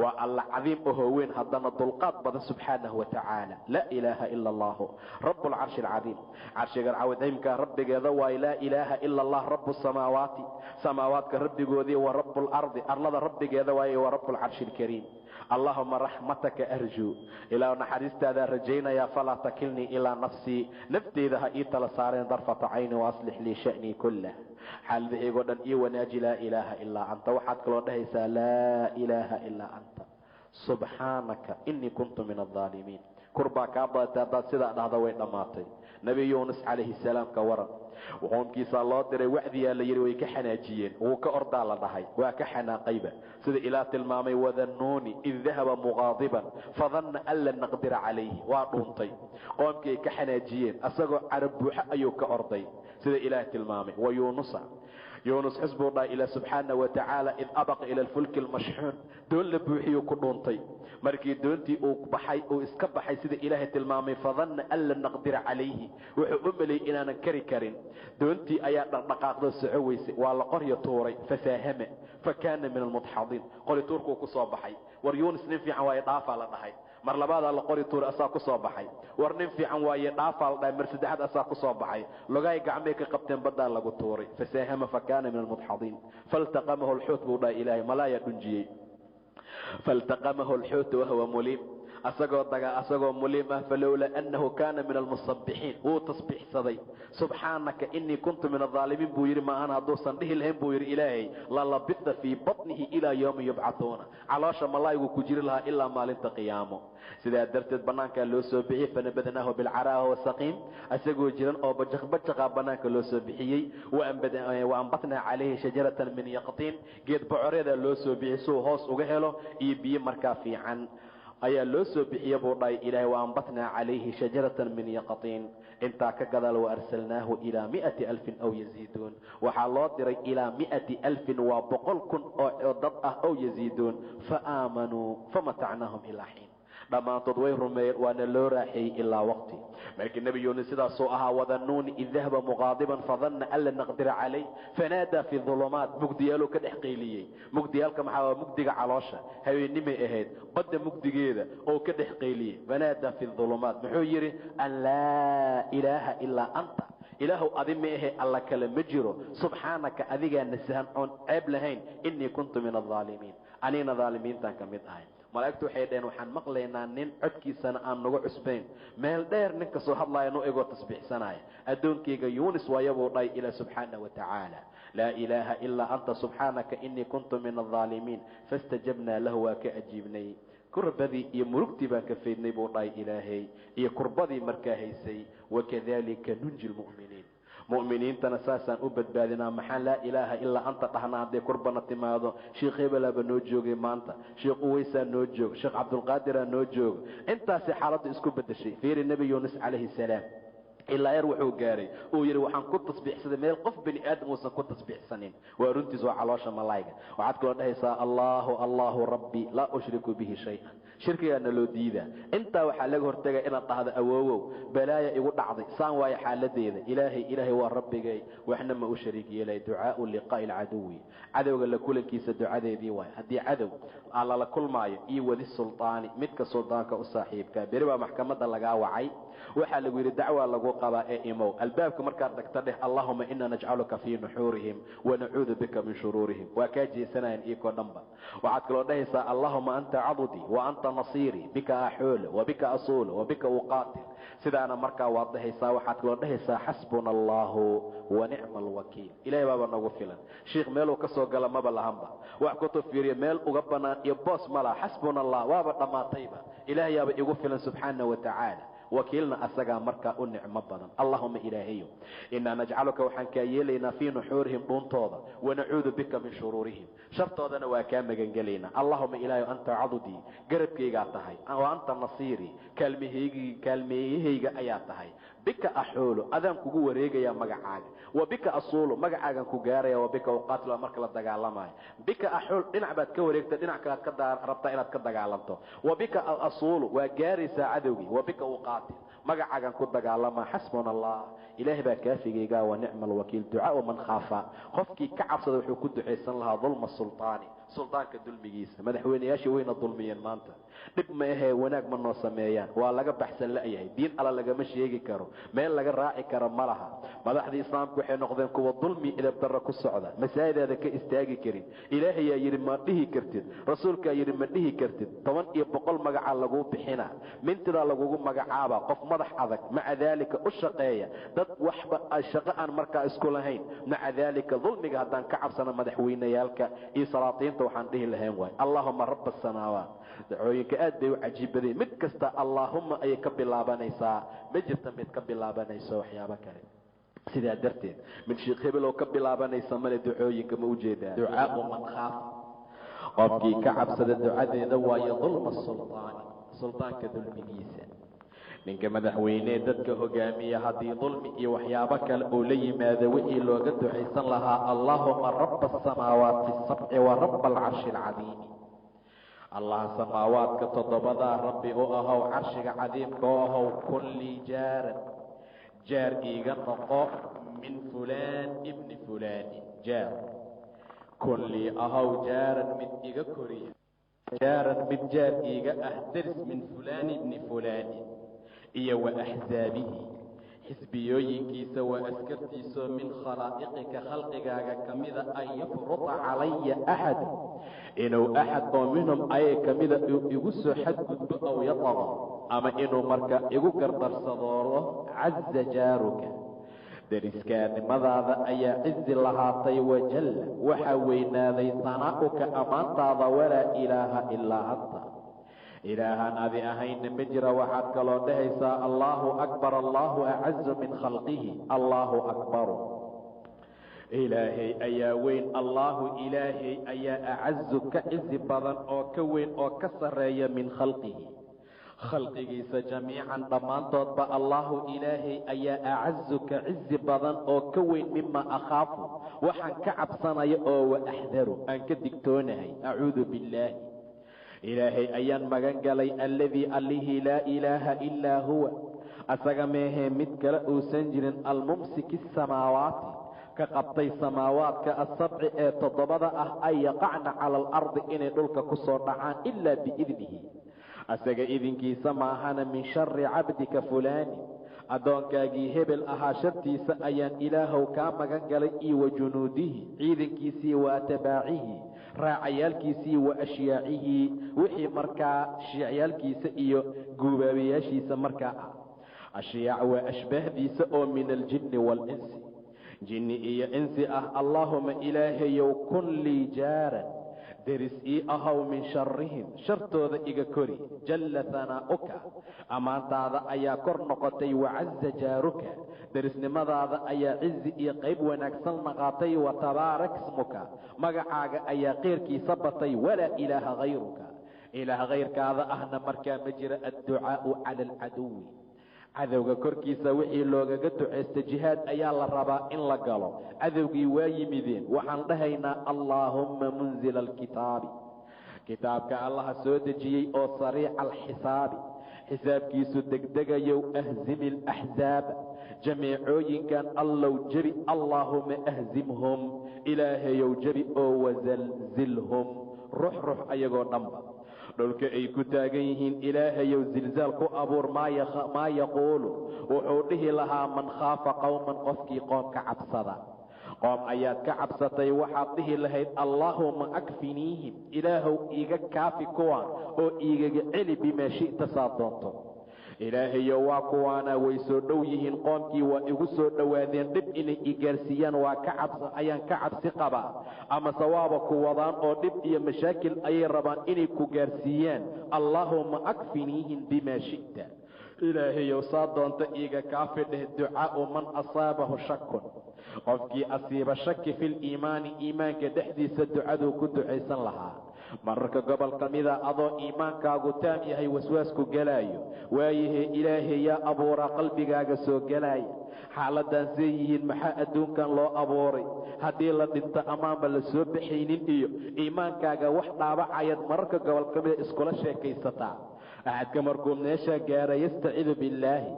waa alla cadiim ohoo weyn haddana dulqaad badan subxaanahu wa tacaala laa ilaaha ila allahu rabu alcarshi alcadiim carshiga cadiimka rabbigeeda waaye laa ilaaha ila allah rabu samaawaati samaawaadka rabbigoodii wa rabu lardi arlada rabbigeeda waaye wa rabu alcarshi alkariim allahuma raxmataka arjuu ilaa naxariistaadaan rajaynayaa falaa takilnii ilaa nafsii nafteyda ha ii tala saareen darfata cayni waaslix lii sha'nii kullah xaaladahaygoo dhan ii wanaaji laa ilaaha ilaa anta waxaad kaloo dhahaysaa laa ilaaha ilaa anta subxaanaka inii kuntu min aldaalimiin kurbaa kaa badatay haddaad sidaa dhahda way dhammaatay nebi yuunus calayhi salaam ka waran qoomkiisaa loo diray wacdiyaa la yidhi way ka xanaajiyeen wuu ka ordaa la dhahay waa ka xanaaqayba sida ilaah tilmaamay wadannuuni id dahaba muqaadiban fadanna an lan naqdira calayhi waa dhuuntay qoomkii ay ka xanaajiyeen asagoo carab buuxo ayuu ka orday sida ilaah tilmaamay wa yuunusa yuunus xusbuu dhahay ilaa subxaanahu wa tacaala id abaqa ila alfulki almashxuun doon la buuxiyuu ku dhuuntay markii doontii uu baxay uu iska baxay sida ilaahay tilmaamay fadanna an lan naqdira calayhi wuxuu u maleeyey inaanan kari karin doontii ayaa dhaqdhaqaaqdo soco weysay waa la qoryo tuuray fasaahama fakaana min almudxadiin qori tuurkuu ku soo baxay war yuunus nin fiican waaye dhaafaa la dhahay mar labaadaa la qori tuuray asaa ku soo baxay war nin fiican waaye dhaafaa la dhahay mar saddexaad asaa ku soo baxay logaay gacmay ka qabteen baddaa lagu tuuray fasaahama fakaana min almudxadiin faltaqamahu alxuut buu dhahay ilaahay malaayaa dhunjiyey faltaqamahu alxuut wahuwa muliim asagoo muliim ah falowlaa annahu kaana min almusabbixiin wuu tasbiixsaday subxaanaka inii kuntu min aldaalimiin buu yidhi maahan hadduusan dhihi lahayn buu yidhi ilaahay lalabitha fii batnihi ilaa yowmi yubcathuuna caloosha malaayigu ku jiri lahaa ilaa maalinta qiyaamo sidaa darteed bannaankaa loo soo bixiyey fanabadnaahu bilcaraa wa saqiim asagoo jiran oo bajaqaa bannaanka loo soo bixiyey wa ambatnaa calayhi shajaratan min yaqtiin geed bocoreedaa loo soo bixiyey suu hoos uga helo iyo biyo markaa fiican ayaa loo soo bixiye buu dhahay ilaahay wa ambatnaa calayhi shajaratan min yaqtiin intaa ka gadaal wa arsalnaahu ilaa 100,000 aw yaziiduun waxaa loo diray ilaa 100,000 waa 100,000 oo dad ah aw yaziiduun fa aamanuu famatacnaahum ilaa xiin dhammaantood way rumeeyeen waana loo raaxeeyey ilaa waqti markii nebi yuunus sidaasuu ahaa wadannuuni id dahaba muqaadiban fadanna an lan naqdira calayh fanaadaa fi dulumaat mugdiyaaluu ka dhex qayliyey mugdiyaalka maxaa waa mugdiga caloosha habeennimay ahayd badda mugdigeeda oo ka dhex qayliyey fanaadaa fi dulumaat muxuu yidhi an laa ilaaha ilaa anta ilaahu adi ma ahe alla kale ma jiro subxaanaka adigaa nasahan oon ceeb lahayn inii kuntu min aldaalimiin anigna daalimiintaan ka mid ahay malaa'igtu waxay dhaheen waxaan maqlaynaa nin codkiisana aan nagu cusbayn meel dheer nin kasoo hadlaaya nu igoo tasbiixsanaya addoonkayga yuunis waayabuu dhahay ilaa subxaana wa tacaala laa ilaaha ilaa anta subxaanaka inii kuntu min aldaalimiin faistajabnaa lahu waa ka ajiibnay kurbadii iyo murugtii baan ka faydnay buu dhahay ilaahay iyo kurbadii markaa haysay wakadalika nunji lmu'miniin mu'miniintana saasaan u badbaadinaa maxaan laa ilaaha ilaa anta dhahnaa hadday kurbana timaado sheekh hebelaaba noo joogay maanta sheekh uweysaa noo joog sheekh cabdulqaadiraa noo jooga intaasay xaaladdu isku bedeshay fiiri nebi yuunus calayhi salaam ilaa yar wuxuu gaaray uu yiri waxaan ku tasbiixsaday meel qof bani aadam uusan ku tasbiixsanin waa runtiis waa caloosha malaayga waxaad kula dhahaysaa allahu rabbi laa ushriku bihi shay'an shirkigaana loo diidaa intaa waxaa laga hortagaa inaad dhahdo awoowow balaaya igu dhacday saan waayo xaaladeeda ilaahay waa rabbigay waxna ma u shariik yeelay ducaau liqaa'i alcaduwi cadowga la kulankiisa ducadeedii waay haddii cadow alla la kulmaayo iyo wadi sultaani midka suldaanka u saaxiibka beri baa maxkamadda lagaa wacay waxaa lagu yidhi dacwaa lagu qabaa ee imow albaabka markaad dhagta dheh allahuma ina najcaluka fii nuxuurihim wanacuudu bika min shuruurihim waa kaa jeesanayaan iikoo dhanba waxaad kaloo dhahaysaa allahuma anta cabdii wa anta nasiirii bika axuulu wabika asuulu wabika uqaatil sidaana markaa waad dhahaysaa waxaad kaloo dhahaysaa xasbuna allahu wa nicma alwakiil ilahay baaba nagu filan sheikh meeluu ka soo gala maba lahanba wax ku tafiiriya meel uga bannaan iyo boos ma laha xasbuna allah waaba dhammaatayba ilaahayaaba igu filan subxaana wa tacaala wakiilna asagaa markaa u nicmo badan allahuma ilaahayo inaa najcaluka waxaan kaa yeelaynaa fii nuxuurihim dhuuntooda wanacuudu bika min shuruurihim shartoodana waa kaa magangelaynaa allahuma ilaahayo anta cadudii garabkaygaa tahay wa anta nasiirii kaalmeeyahayga ayaa tahay bika axuulu adaan kugu wareegayaa magacaaga wa bika asuulu magacaagan ku gaaraya wa bika uqaatil waa marka la dagaalamayo bika axuul dhinac baad ka wareegta dhinac kalaad ka rabtaa inaad ka dagaalanto wa bika asuulu waa gaaraysaa cadowgii wa bika uqaatil magacaagan ku dagaalamaa xasbuna allah ilaahay baa kaafigaygaa wa nicma alwakiil ducaau man khaafa qofkii ka cabsada wuxuu ku ducaysan lahaa dulma sultaani sultaanka dulmigiisa madaxweynayaashii wayna dulmiyeen maanta dhib ma ahee wanaag ma noo sameeyaan waa laga baxsan la'yahay diin alla lagama sheegi karo meel laga raaci karo ma laha madaxdii islaamku waxay noqdeen kuwa dulmi idabdarra ku socda masaajidaada ka istaagi karin ilaahayaa yidhi ma dhihi kartid rasuulkaa yidhi ma dhihi kartid 10 iyo 100 magacaa laguu bixinaa mintidaa lagugu magacaabaa qof madax adag maca daalika u shaqeeya dad waxba shaqo aan markaa isku lahayn maca daalika dulmiga haddaan ka cabsana madaxweynayaalka iyo salaatiinta waxaan dhihi lahayn waay allahuma rabba asamaawaat dacooyinka aad bay u cajiib badan mid kasta allaahumma ayay ka bilaabanaysaa ma jirta mid ka bilaabanayso waxyaabo kale sidaa darteed mid sheekh hebel oo ka bilaabanaysa male ducooyinka ma ujeedaa ducaau man khaafa qofkii ka cabsada ducadeeda waayo dulma sultaani sultaanka dulmigiisa ninka madaxweynee dadka hogaamiya haddii dulmi iyo waxyaabo kale uu la yimaado wixii looga ducaysan lahaa allaahuma rabba asamaawaati asabci wa rabba alcarshi alcadiimi allah samaawaadka 7 rabbi u ahow carshiga cadiimka u ahow kulli jaaran jaar iiga noqo min fulaan ibni fulaani jaar kulli ahow jaaran mid iga koriya jaaran mid jaar iiga ah daris min fulaan ibni fulaani iyo wa axsaabihi xisbiyooyinkiisa waa askartiisoo min khalaa'iqika khalqigaaga ka mida an yafruta calaya axad inuu axad oo minhum ayay ka mida igu soo xadgudbo aw yataqa ama inuu marka igu gardarsadooro caza jaaruka dariskaanimadaada ayaa cizi lahaatay wajalla waxaa weynaaday sanaa'uka ammaantaada walaa ilaaha ilaa anta ilaahaan adi ahayna ma jira waxaad kaloo dhahaysaa allaahu akbar allaahu acazu min khalqihi allaahu akbaru ilaahay ayaa weyn allaahu ilaahay ayaa acazu ka cizi badan oo ka weyn oo ka sarreeya min khalqihi khalqigiisa jamiican dhammaantoodba allaahu ilaahay ayaa acazu ka cizi badan oo ka weyn mima akhaafu waxaan ka cabsanaya oo wa axdaru aan ka digtoonahay acuudu billaahi ilaahay ayaan magan galay alladii allihii laa ilaaha ilaa huwa asaga meehee mid kale uusan jirin almumsiki asamaawaati ka qabtay samaawaadka asabci ee 7 ah ay yaqacna cala alardi inay dhulka ku soo dhacaan ilaa biidnihi asaga idinkiisa maahana min shari cabdika fulaani addoonkaagii hebel ahaa shartiisa ayaan ilaahow kaa magan galay iyo wa junuudihi ciidankiisii wa atbaacihi raacayaalkiisii wa ashyaacihi wixii markaa shiicyaalkiisa iyo guubaabayaashiisa markaa ah ashiyaac waa ashbaahdiisa oo min aljinni waalinsi jinni iyo insi ah allaahuma ilaahayow kun lii jaaran deris ii ahow min sharrihim shartooda iga kori jalla hanaa'uka ammaantaada ayaa kor noqotay wacaza jaaruka derisnimadaada ayaa cizi iyo qayb wanaagsan naqaatay wa tabaarak ismuka magacaaga ayaa keyrkiisa batay walaa ilaaha hayruka ilaah hayrkaada ahna markaa ma jira adducaa'u cala alcaduwi cadowga korkiisa wixii loogaga ducaysta jihaad ayaa la rabaa in la galo. cadowgii waa yimideen, waxaan dhahaynaa allaahumma munzila alkitaabi, kitaabka allaha soo dejiyey oo sariica alxisaabi, xisaabkiisu degdegayow, ahzimi alaxzaaba, jameecooyinkan allow jebi, allaahuma ahzimhum, ilaahayow jebi oo wasalzilhum, ruux ayagoo dhanba dhulka ay ku taagan yihiin, ilaahayow zilzaal ku abuur. maa yaquulu, wuxuu dhihi lahaa man khaafa qowman, qofkii qoom ka cabsada. qoom ayaad ka cabsatay, waxaad dhihi lahayd allaahuma akfiniihim, ilaahow iiga kaafi kuwaan oo iigaga celi bimaa shi'ta saa doonto. ilaahayo waa kuwaana way soo dhow yihiin, qoomkii waa igu soo dhowaadeen, dhib inay i gaarsiiyaan ayaan ka cabsi qabaa, ama sawaaba ku wadaan oo dhib iyo mashaakil ayay rabaan inay ku gaarsiiyaan. allaahuma akfiniihim bimaa shi'ta, ilaahayow saa doonta iiga kaafi dheh. ducaa'u man asaabahu shakun, qofkii asiiba shaki filiimaani, iimaanka dhexdiisa ducaduu ku ducaysan lahaa. mararka gobol ka mida adoo iimaankaagu taam yahay waswaasku gelaayo, waayahee ilaahay yaa abuuraa qalbigaaga soo gelaaya. xaaladaan see yihiin, maxaa adduunkan loo abuuray? haddii la dhinto amaanba la soo baxaynin iyo iimaankaaga wax dhaabacayaad mararka gobol ka mida iskula sheekaysataa. axadka markuu meeshaa gaara yastaciidu billaahi,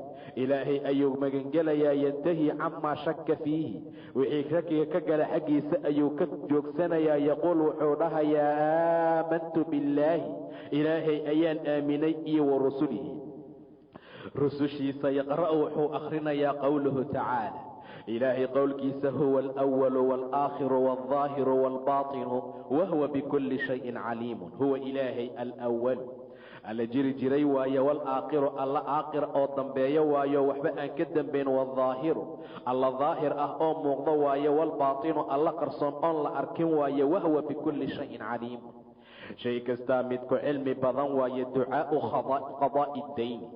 ilaahay ayuu magangelayaa, yantahi camaa shakka fiihi, wixii shakiga ka gala xaggiisa ayuu ka joogsanayaa. yaquul wuxuu dhahayaa aamantu billaahi, ilaahay ayaan aaminay, iyo wa rusulihi, rusushiisa. yaqra'u wuxuu akhrinayaa qowluhu tacaala, ilaahay qowlkiisa, huwa alwalu walaakhiru waldaahiru waalbaatinu wahuwa bikulli shayin caliimun. huwa ilaahay alwalu, alla jiri jiray waayo, walaakhiru alla aakhir oo dambeeyo waayo, waxba aan ka dambayn, waldaahiru alla daahir ah oo muuqdo waayo, waalbaatinu alla qarsoon oon la arkin waayo, wahuwa bikulli shayin caliim, shay kastaa midku cilmi badan waayo. ducaa'u qadaa'i dayni,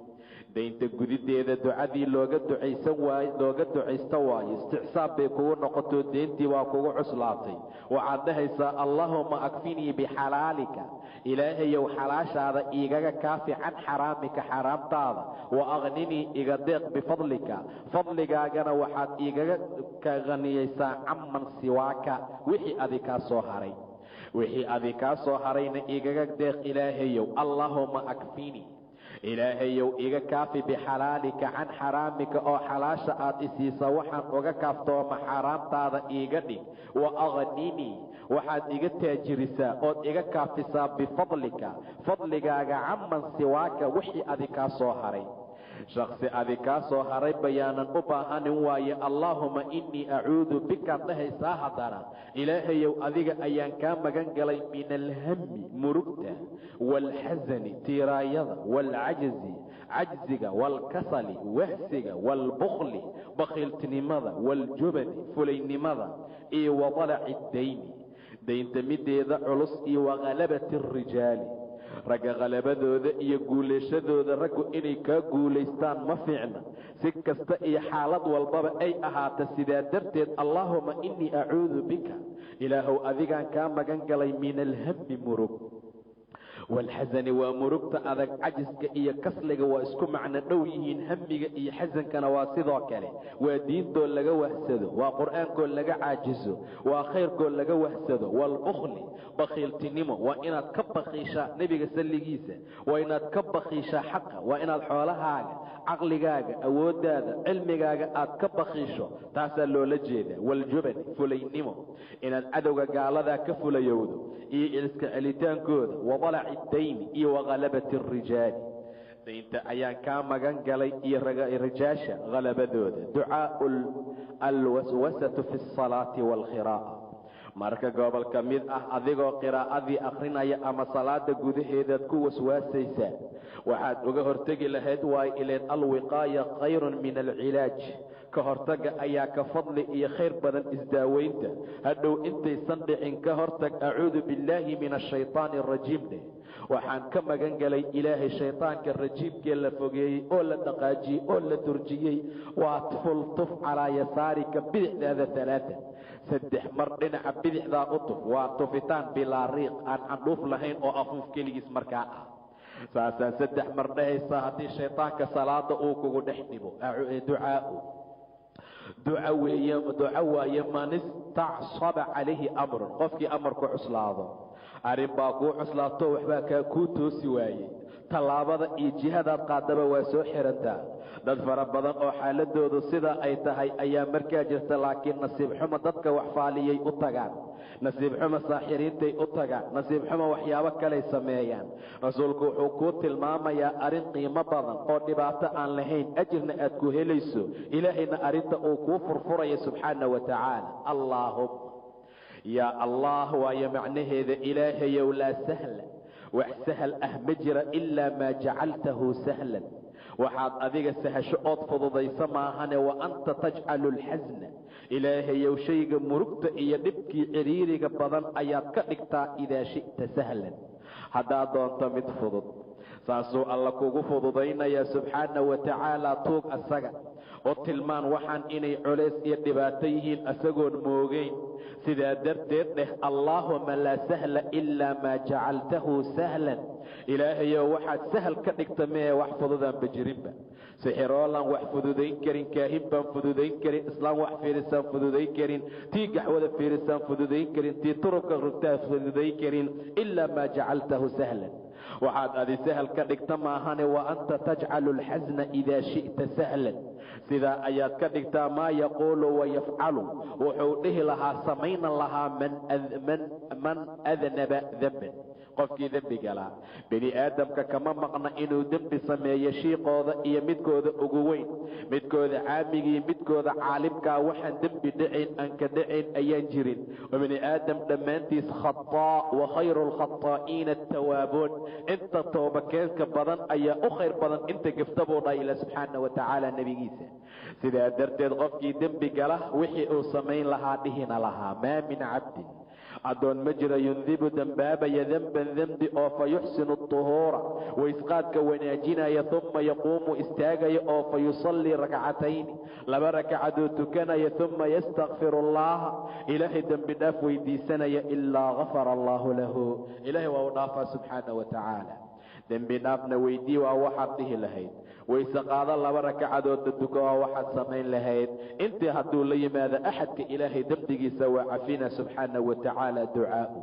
daynta gudideeda ducadii looga ducaysta waayo. isticsaab bay kugu noqoto, deyntii waa kugu cuslaatay, waxaad dhahaysaa allaahuma akfinii bixalaalika, ilaahayow xalaashaada iigaga kaafi, can xaraamika xaraamtaada, wa aqninii iga deeq bifadlika, fadligaagana waxaad iigaga ka qaniyaysaa, caman siwaaka, wixii adi kaa soo haray, wixii adi kaa soo harayna igaga deeq ilaahayow. allaahuma akfinii, ilaahayow iga kaafi bixalaalika, can xaraamika, oo xalaasha aad isiisa waxaan uga kaaftooma, xaraamtaada iiga dhig. wa aqninii, waxaad iga taajirisaa ood iga kaafisaa bifadlika, fadligaaga, caman siwaaka, wixii adi kaa soo haray, shaksi adi kaa soo haray bayaanan u baahanin waaye. allaahuma innii acuudu bikaad dhahaysaa haddana, ilaahayow adiga ayaan kaa magan galay, min alhammi, murugta, waalxasani, tiiraayada, waalcajzi, cajziga, waalkasali, wahsiga, waalbukhli, bakhiiltinimada, waaljubani, fulaynimada, iyo wadalaci dayni, daynta mideeda culus, iyo waghalabati arijaali, ragga qalabadooda iyo guulayshadooda, raggu inay kaa guulaystaan ma fiicna, si kasta iyo xaalad walbaba ay ahaata. sidaa darteed allaahuma innii acuudu bika, ilaahow adigaan kaa magan galay, min alhammi, murug, waalxasani waa murugta adag, cajiska iyo kasliga waa isku macno dhow yihiin, hamiga iyo xasankana waa sidoo kale. waa diintoo laga wahsado, waa qur'aankoo laga caajiso, waa khayrkoo laga wahsado. waalbukhli, bakhiiltinimo, waa inaad ka bakhiishaa nebiga salligiisa, waa inaad ka bakhiishaa xaqa, waa inaad xoolahaaga, caqligaaga, awooddaada, cilmigaaga aad ka bakhiisho, taasaa loola jeedaa. waaljubani, fulaynimo, inaad cadowga gaaladaa ka fulayowdo iyo iska celitaankooda. wadalaci dayni, iyo waghalabati arijaali, daynta ayaan kaa magan galay iyo rijaasha halabadooda. ducaa'u alwaswasatu fi asalaati waalkhiraa'a, marka gobol ka mid ah adigoo qiraa'adii akhrinaya ama salaada gudaheedaad ku waswaasaysaa, waxaad uga hortegi lahayd waay ileen alwiqaaya khayrun min alcilaaj, ka hortaga ayaa ka fadli iyo khayr badan isdaaweynta. hadhow intaysan dhicin ka hortag. acuudu billaahi min ashaytaani arajiim dheh, waxaan ka magan galay ilaahay shaytaanka rajiimkee la fogeeyey oo la dhaqaajiyey oo la durjiyey. waa fultuf calaa yasaarika, bidixdaada alaaa, 3 mar dhinaca bidixdaa u tuf. waa tufitaan bilaa riiq, aan candhuuf lahayn oo afuuf keligiis markaa ah. saasaa 3 mar dhahaysaa haddii shaydaanka salaada uu kugu dhex dhibo. duca waaye man istacsaba calayhi amrun, qofkii amarku cuslaado, arrin baa kuu cuslaato waxbaa kuu toosi waayey, tallaabada iyo jihadaad qaadaba waa soo xirantaa. dad fara badan oo xaaladoodu sidaa ay tahay ayaa markaa jirta, laakiin nasiib xumo dadka wax faaliyay u tagaan, nasiib xumo saaxiriintay u tagaan, nasiib xumo waxyaabo kaley sameeyaan. rasuulku wuxuu kuu tilmaamayaa arrin qiimo badan oo dhibaato aan lahayn, ajirna aad ku helayso, ilaahayna arrinta uu kuu furfuraya subxaana wa tacaala. allaahumma yaa allah waayo macnaheeda, ilaahayow laa sahla, wax sahal ah ma jira ilaa maa jacaltahu sahlan, waxaad adiga sahasho ood fududaysa maahane. wa anta tajcalu alxasna, ilaahayow shayga murugta iyo dhibkii ciriiriga badan ayaad ka dhigtaa idaa shi'ta sahlan, haddaad doonto mid fudud. saasuu alla kugu fududaynayaa subxaana wa tacaala. tuug asaga oo tilmaan waxaan inay culays iyo dhibaato yihiin asagoon moogeyn. sidaa darteed dheh allaahuma laa sahla ilaa maa jacaltahu sahlan, ilaahayow waxaad sahal ka dhigta mee wax fududaanba jirinba. sixiroolaan wax fududayn karin, kaahin baan fududayn karin, islaam wax fiirisaan fududayn karin, tii gaxwada fiirisaan fududayn karin, tii turubka rugtaa fududayn karin, ilaa maa jacaltahu sahlan, waxaad adi sahal ka dhigta maahane. wa anta tajcalu alxasna idaa shi'ta sahlan, sidaa ayaad ka dhigtaa. maa yaquulu wayafcalu, wuxuu dhihi lahaa samaynan lahaa man adnaba demban, qofkii dembi galaa. bini aadamka kama maqna inuu dembi sameeyo, shiiqooda iyo midkooda ugu weyn, midkooda caamigii, midkooda caalimkaa, waxaan dembi dhacayn aan ka dhacayn ayaan jirin. bini aadam dhammaantiis khataa, wa khayru lkhataa'iina atawaabuun, inta toobakeenka badan ayaa u khayr badan inta gafta buu dhahay ila subxaana wa tacaala nebigiisa. sidaa darteed qofkii dembi gala wixii uu samayn lahaa dhihina lahaa. maa min cabdin, addoon ma jira, yundibu dembaabaya demban dembi oo fa yuxsinu tuhuura, waysqaadka wanaajinaya, uma yaquumu istaagaya oo fa yusallii rakcatayni, 2 rakcaduu tukanaya, uma yastakfiru allaha, ilaahay dembi dhaaf weydiisanaya, ilaa gafara allahu lahu, ilaahay waa u dhaafaa subxaana wa tacaala. dembi dhaafna weydii waa waxaad dhihi lahayd, wayse qaado 2 rakacadoodna duko waa waxaad samayn lahayd. intii hadduu la yimaado axadka ilaahay dembigiisa waa cafina subxaana wa tacaala. ducaau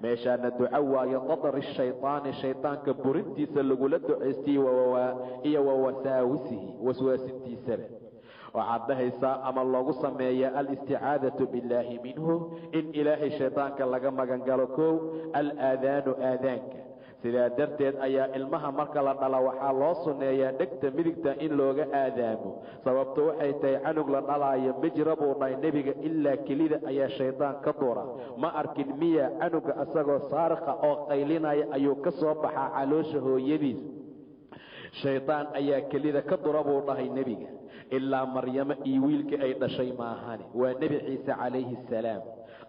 meeshaana duco waayo qadari shaydaani, shaydaanka burintiisa lagula ducaystay iyo wa wasaawisihi, waswaasintiisaba. waxaad dhahaysaa ama loogu sameeya alisticaadatu billaahi minhu, in ilaahay shaydaanka laga magan galo. kow alaadaanu, aadaanka. sidaa darteed ayaa ilmaha marka la dhala waxaa loo sunneeyaa dhegta midigta in looga aadaamo. sababto waxay tahay canug la dhalaayo ma jira buu dhahay nebiga, ilaa kelida ayaa shaydaan ka dura. ma arkin miya canuga asagoo saarikha oo qaylinaya ayuu ka soo baxaa caloosha hooyadiis, shaydaan ayaa kelida ka dura buu dhahay nebiga, ilaa maryamo iyo wiilkii ay dhashay maahane, waa nebi ciise calayhi salaam.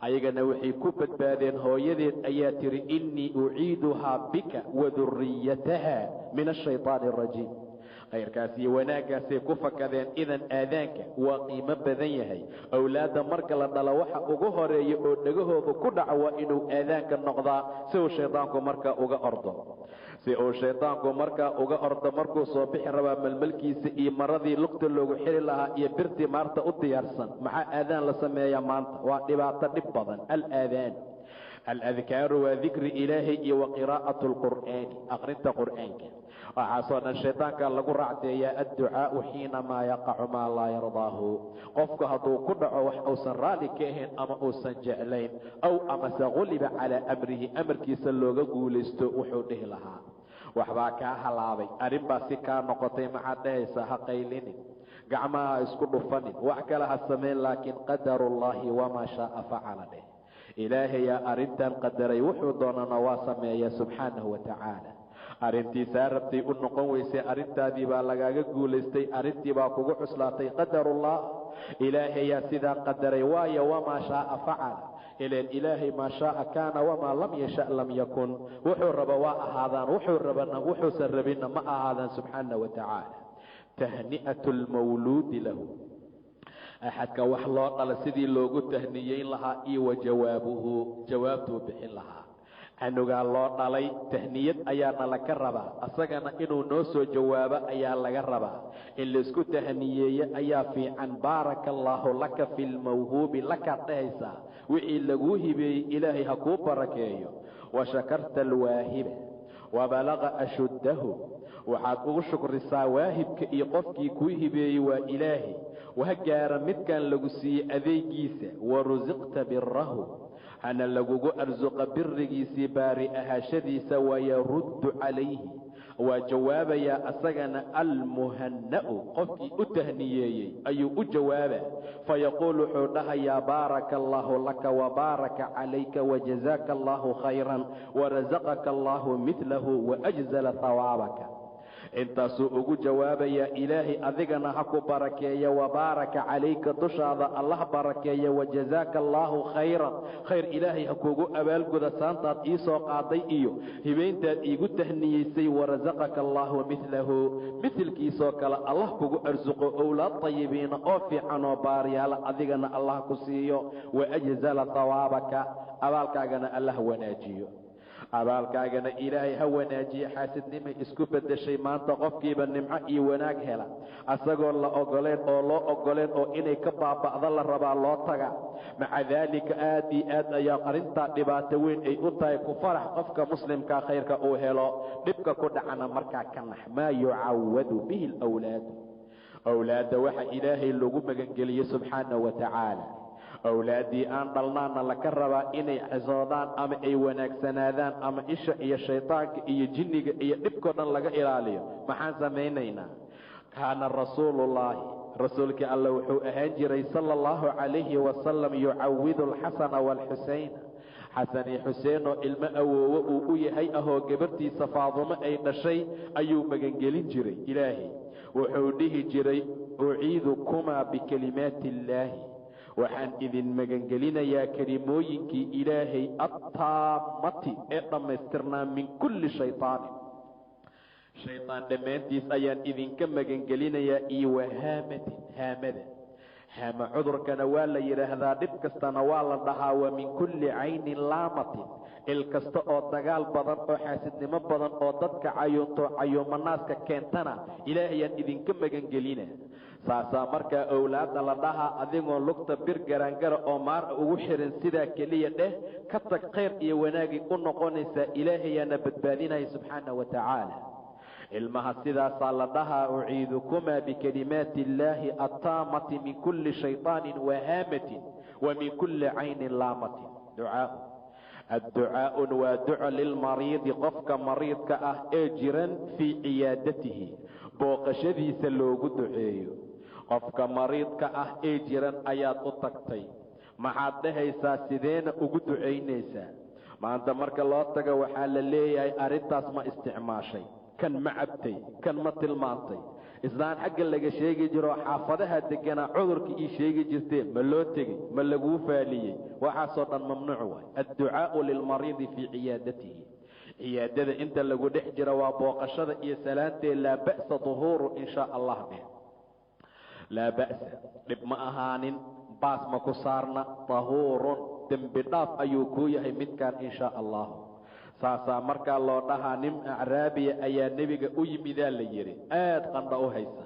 ayagana waxay ku badbaadeen. hooyadeed ayaa tiri innii uciiduhaa bika wa duriyataha min ashaytaani arajiim. khayrkaas iyo wanaaggaasay ku fakadeen. idan aadaanka waa qiimo badan yahay. awlaadda marka la dhalo waxa ugu horeeya oo dhegahooda ku dhaca waa inuu aadaanka noqdaa, si uu shaydaanku markaa uga ordo. markuu soo bixi rabaa malmalkiisa iyo maradii lugta loogu xiri lahaa iyo birtii maarta u diyaarsan. maxaa aadaan la sameeyaa maanta? waa dhibaato dhib badan. alaadaan, aladkaaru waa dikri ilaahay iyo wa qiraa'atu lqur'aani, aqrinta qur'aanka. waxaasoo dhan shaydaanka lagu raacdeeyaa. adducaau xiinamaa yaqacu maa laa yardaahu, qofku hadduu ku dhaco wax uusan raalli ka ahayn ama uusan jeclayn, aw amase quliba calaa amrihi, amarkiisa looga guulaysto, wuxuu dhihi lahaa waxbaa kaa halaabay, arrin baa si kaa noqotay. maxaad dhahaysaa? ha qaylinin, gacmaha ha isku dhufanin, wax kale ha samayn, laakiin qadarullaahi wamaa shaaa facala dheh. ilaahayaa arrintan qadaray, wuxuu doonana waa sameeya subxaanahu wa tacaala. arrintiisaa rabtay u noqon weysay, arrintaadii baa lagaaga guulaystay, arrintii baa kugu cuslaatay. qadarullah, ilaahayaa sidaa qadaray, waayo wamaa shaaa facala. ileen ilaahay maa shaaa kaana, wamaa lam yasha lam yakun. wuxuu raba waa ahaadaan, wuxuusan rabinna ma ahaadaan subxaana wa tacaala. tahni'atu lmawluudi lahu, axadka wax loo dhala sidii loogu tahniyeyn lahaa iyo wa jawaabuhu, jawaabtuu bixin lahaa. canugaa loo dhalay tahniyad ayaana laga rabaa asagana inuu noo soo jawaabo ayaa laga rabaa in laisku tahniyeeye ayaa fiican baaraka allaahu laka fi lmawhuubi lakaad dhehaysaa wixii laguu hibeeyey ilaahay ha kuu barakeeyo wa shakarta alwaahiba wabalaqa ashuddahu waxaad ugu shukrisaa waahibka iyo qofkii kuu hibeeyey waa ilaahay waha gaara midkan lagu siiyey adeegiisa warusiqta birahu hana lagugu arsuqa birigiisii baari ahaashadiisa wayaruddu calayhi waa jawaabayaa asagana almuhanna'u qofkii u tahniyeeyey ayuu u jawaabaa fayaquul wuxuu dhahayaa baaraka allaahu laka wabaaraka calayka wajazaaka allaahu khayran warasaqaka allaahu midlahu waajzala hawaabaka intaasuu ugu jawaabayaa ilaahay adigana ha ku barakeeya wabaaraka calayka dushaada allah barakeeya wajazaaka allaahu khayran khayr ilaahay ha kuugu abaalguda saantaad ii soo qaaday iyo hibayntaad iigu tahniyeysay warasaqaka allaahu midlahu midilkiisoo kale allah kugu arsuqo owlaad tayibiina oo fiican oo baaryaala adigana allah ku siiyo waajzala hawaabaka abaalkaagana allah wanaajiyo abaalkaagana ilaahay ha wanaajiye xaasidnimay isku beddeshay maanta qofkiiba nimco iyo wanaag hela asagoo la ogoleen oo loo ogoleen oo inay ka baaba'da la rabaa loo taga maca daalika aad iyo aad ayaa arrintaa dhibaato weyn ay u tahay ku farax qofka muslimkaa khayrka uu helo dhibka ku dhacana markaa ka nax maa yucawadu bihi alawlaadu awlaadda waxa ilaahay lagu magangeliye subxaana wa tacaala awlaaddii aan dhalnaana laka rabaa inay xisoodaan ama ay wanaagsanaadaan ama isha iyo shaydaanka iyo jinniga iyo dhibkoo dhan laga ilaaliyo maxaan samaynaynaa kaana rasuulullaahi rasuulkii alle wuxuu ahaan jiray sala allahu calayhi wasalam yucawidu alxasana waalxusayna xasan iyo xuseen oo ilmo awoowo uu u yahay ahoo gabarhtiisa faadumo ay dhashay ayuu magangelin jiray ilaahay wuxuu dhihi jiray uciidukumaa bikalimaati illaahi waxaan idin magangelinayaa kelimooyinkii ilaahay attaamati ee dhammaystirnaa min kulli shaytaanin shaytaan dhammaantiis ayaan idinka magangelinayaa iyo wahaamatin haamada haama cudurkana waa la yidhaahdaa dhib kastana waa la dhahaa wa min kulli caynin laamatin il kasta oo dagaal badan oo xaasidnimo badan oo dadka cayuumanaaska keentana ilaahayaan idinka magangelina saasaa markaa owlaadda la dhahaa adigoo lugta bir garaangara oo maar ugu xiran sidaa keliya dheh ka tag khayr iyo wanaagay u noqonaysaa ilaahayaana badbaadinaya subxaana wa tacaala ilmaha sidaasaa la dhahaa uciidukumaa bikalimaati illaahi attaamati min kulli shayطaanin wahaamatin wa min kulli caynin laamatin adducaa'un waa duco lilmariidi qofka mariidka ah ee jiran fii ciyaadatihi booqashadiisa loogu duceeyo qofka mariidka ah ee jiran ayaad u tagtay maxaad dhahaysaa sideena ugu ducaynaysaa maanta marka loo tago waxaa la leeyahay arrintaas ma isticmaashay kan ma cabtay kan ma tilmaantay islaan xagga laga sheegi jiro xaafadaha deganaa cudurka ii sheegi jirtee ma loo tegey ma laguu faaliyey waxaasoo dhan mamnuuc waay adducaa'u lilmariidi fii ciyaadatihi ciyaadada inta lagu dhex jira waa booqashada iyo salaantee laa ba'sa duhuuru in shaa allah dheh laa ba'sa dhib ma ahaanin baas ma ku saarna tahuurun dembi dhaaf ayuu kuu yahay midkaan in shaa allahu saasaa markaa loo dhahaa nin acraabiya ayaa nebiga u yimidaa la yidhi aad qandha u haysa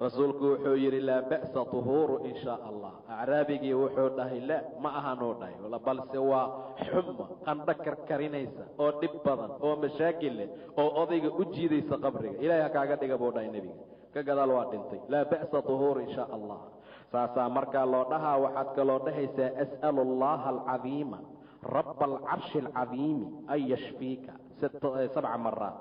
rasuulku wuxuu yidhi laa ba'sa tuhuuru in shaa allah acraabigii wuxuu dhahay la ma ahanuu dhahay balse waa xuma qandho karkarinaysa oo dhib badan oo mashaakil leh oo odayga u jiidaysa qabriga ilaahay ha kaaga dhiga buu dhahay nebiga ka gadaal waa dhintay laa ba'sa tuhuuru in shaa allah saasaa markaa loo dhahaa waxaad kaloo dhahaysaa as'alu allaha alcadiima rab alcarshi alcadiimi an yashfiika 7 maraat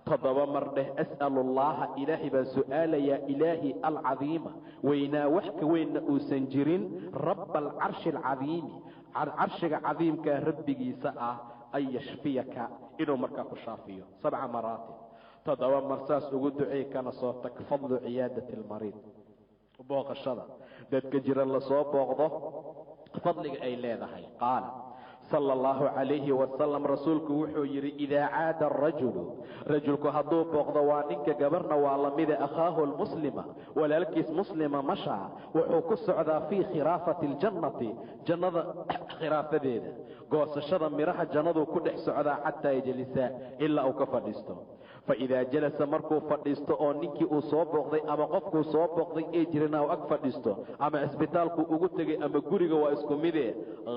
7 mar dheh as'alu allaha ilaahay baan su'aalayaa ilaahi alcadiima weynaa wax ka weynna uusan jirin raba alcarshi alcadiimi carshiga cadiimkaa rabbigiisa ah an yashfiyaka inuu markaa ku shaafiyo 7 maraatin 7 mar saas ugu duceey kana soo tag fadlu ciyaadati almariid booqashada dadka jiran lasoo booqdo fadliga ay leedahay qaala sala allahu calayhi wasalam rasuulku wuxuu yidhi idaa caada arajulu rajulku hadduu booqdo waa ninka gabarna waa lamida akhaahu lmuslima walaalkiis muslima mashaa wuxuu ku socdaa fii khiraafati aljannati jannada khiraafadeeda goosashada midhaha jannaduu ku dhex socdaa xataa yajlisa ilaa uu ka fadhiisto faidaa jalasa markuu fadhiisto oo ninkii uu soo booqday ama qofkuu soo booqday ee jirana u ag fadhiisto ama cisbitaalkuu ugu tegay ama guriga waa isku midee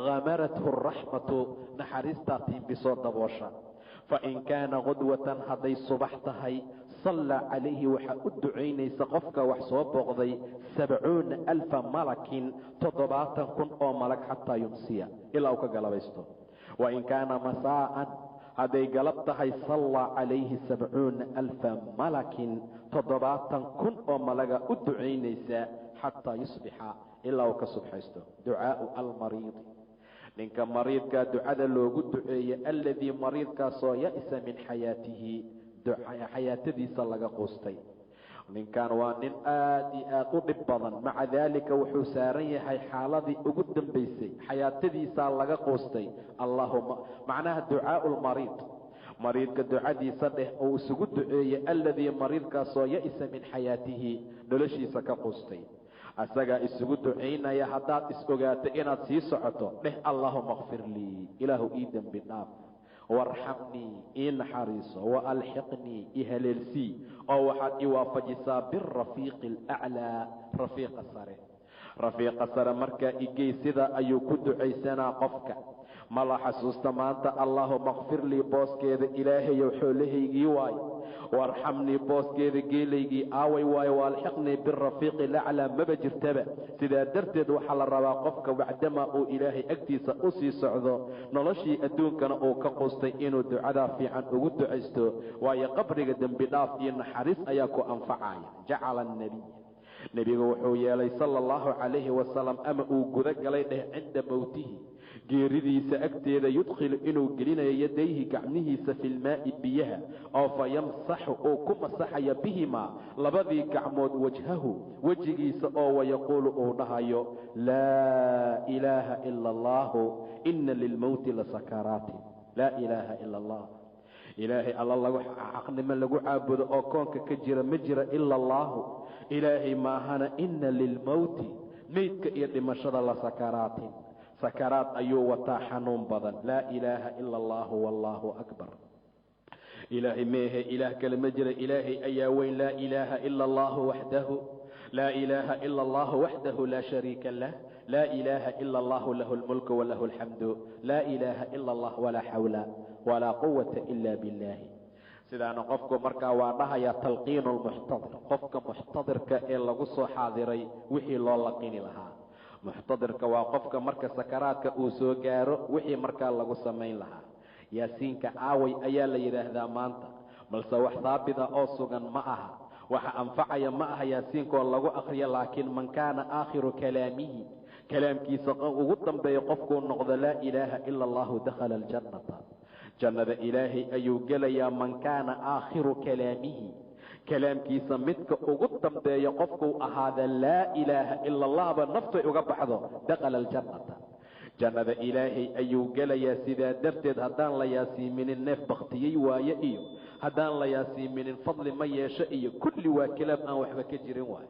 hamarathu araxmatu naxariistaa tiimbisoo daboosha fain kaana qudwatan hadday subax tahay sallaa calayhi waxaa u ducaynaysa qofka wax soo booqday 70,000 malakin 70,000 oo malag xataa yumsiya ilaa uu ka galabaysto wain kaana masaa'an hadday galab tahay sallaa calayhi 70,000 malakin 70,000 oo malaga u ducaynaysa xataa yusbixa ilaa uu ka subxaysto ducaau almariidi ninka mariidkaa ducada loogu duceeye alladii mariidkaasoo ya'isa min xayaatihi xayaatadiisa laga quustay ninkan waa nin aad iyo aad u dhib badan maca daalika wuxuu saaran yahay xaaladii ugu dambaysay xayaatadiisaa laga quustay allahuma macnaha ducaau lmariid mariidka ducadiisa dheh uu isugu duceeye alladii mariidkaasoo ya'isa min xayaatihi noloshiisa ka quustay asagaa isugu ducaynaya haddaad is-ogaato inaad sii socoto dheh allaahuma kfir lii ilaahu ii dembi dhaaf waarxamnii ii naxariiso waalxiqnii i haleelsii oo waxaad i waafajisaa birafiiqi alaclaa rafiiqa sare markaa igey sidaa ayuu ku ducaysanaa qofka ma la xasuusta maanta allaahuma kfir lii booskeeda ilaahayow xoolahaygii waayo waarxamnii booskeeda geelaygii aaway waayo waalxiqnii birafiiqi alaclaa maba jirtaba sidaa darteed waxaa la rabaa qofka bacdamaa uu ilaahay agtiisa u sii socdo noloshii adduunkana uu ka quustay inuu ducadaa fiican ugu ducaysto waayo qabriga dembi dhaaf iyo naxariis ayaa ku anfacaya jacala annebiy nebigu wuxuu yeelay sala allahu calayhi wasalam ama uu guda galay dheh cinda mowtihi geeridiisa agteeda yudkhilu inuu gelinayo yadayhi gacmihiisa filmaa'i biyaha oo fa yamsaxu uu ku masaxayo bihimaa labadii gacmood wajhahu wejigiisa oo wayaquulu uu dhahayo laa ilaaha ila allaahu ina lilmowti lasakaraatin laa ilaaha ila allah ilaahay alla xaqnimo lagu caabudo oo koonka ka jira ma jira ila allaahu ilaahay maahana ina lilmowti meydka iyo dhimashada lasakaraatin sakaraad ayuu wataa xanuun badan laa ilaaha ila allaahu wallaahu akbar ilaahay meehe ilaah kale ma jira ilaahay ayaa weyn laa ilaaha ila allaahu waxdahu laa ilaaha ila allaahu waxdahu laa shariika lah laa ilaaha ila allaahu lahu lmulku walahu alxamdu laa ilaaha ila allah walaa xawla walaa quwata ila billaahi sidaana qofku markaa waa dhahayaa talqiinu lmuxtadir qofka muxtadirka ee lagu soo xaadiray wixii loo laqini lahaa muxtadirka waa qofka marka sakaraadka uu soo gaaro wixii markaa lagu samayn lahaa yaasiinka aaway ayaa la yidhaahdaa maanta balse wax haabita oo sugan ma aha waxa anfacaya ma aha yaasiinkoo lagu akhriyo laakiin man kaana aakhiru kalaamihi kalaamkiisa ugu dambeeya qofkuu noqdo laa ilaaha ila allahu dakhala aljannata jannada ilaahay ayuu gelayaa man kaana aakhiru kalaamihi kalaamkiisa midka ugu dambeeya qofkuu ahaada laa ilaaha ila allahba naftay uga baxdo dakhala aljannata jannada ilaahay ayuu gelayaa sidaa darteed haddaan la yaasiiminin neef baktiyey waaye iyo haddaan la yaasiiminin fadli ma yeesho iyo kulli waa kalaam aan waxba ka jirin waaye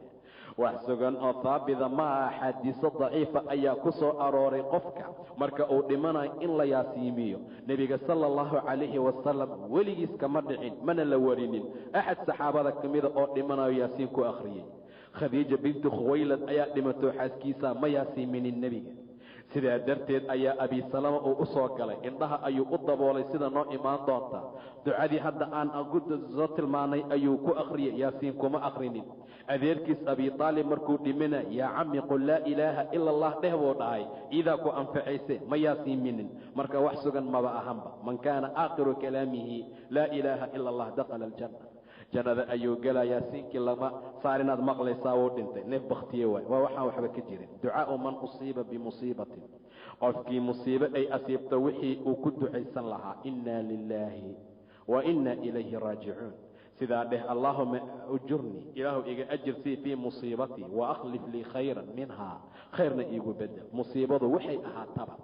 wax sugan oo haabida maaha axaadiiso daciifa ayaa ku soo arooray qofka marka uu dhimanayo in la yaasiimiyo nebiga sala allahu calayhi wasalam weligiis kama dhicin mana la warinin axad saxaabada ka mida oo dhimanayo yaasiin ku akhriyey khadiija bintu khuwaylad ayaa dhimato xaaskiisa ma yaasiiminin nebiga sidaa darteed ayaa abisalama uu u soo galay indhaha ayuu u daboolay sida noo imaan doonta ducadii hadda aan soo tilmaanay ayuu ku akhriyey yaasiin kuma akhrinin adeerkiis abi aalib markuu dhimina yaa cami qul laa ilaaha ila allah dheh buu dhahay iidaa ku anfacayse ma yaasiiminin marka wax sugan maba ahanba man kaana aakhiru kalaamihi laa ilaaha ila allah dakhala aljanna jannada ayuu gelaa yaasiinkii lama saar inaad maqlaysaa wuu dhintay neef baktiye waay waa waxaan waxba ka jirin ducaau man usiiba bimusiibatin qofkii musiibo ay asiibto wixii uu ku ducaysan lahaa inaa lilaahi wa inaa ilayhi raajicuun sidaa dheh allaahuma ujurnii ilaahu iga ajirsii fii musiibatii wa akhlif lii khayran minhaa khayrna iigu bedel musiibadu waxay ahaataba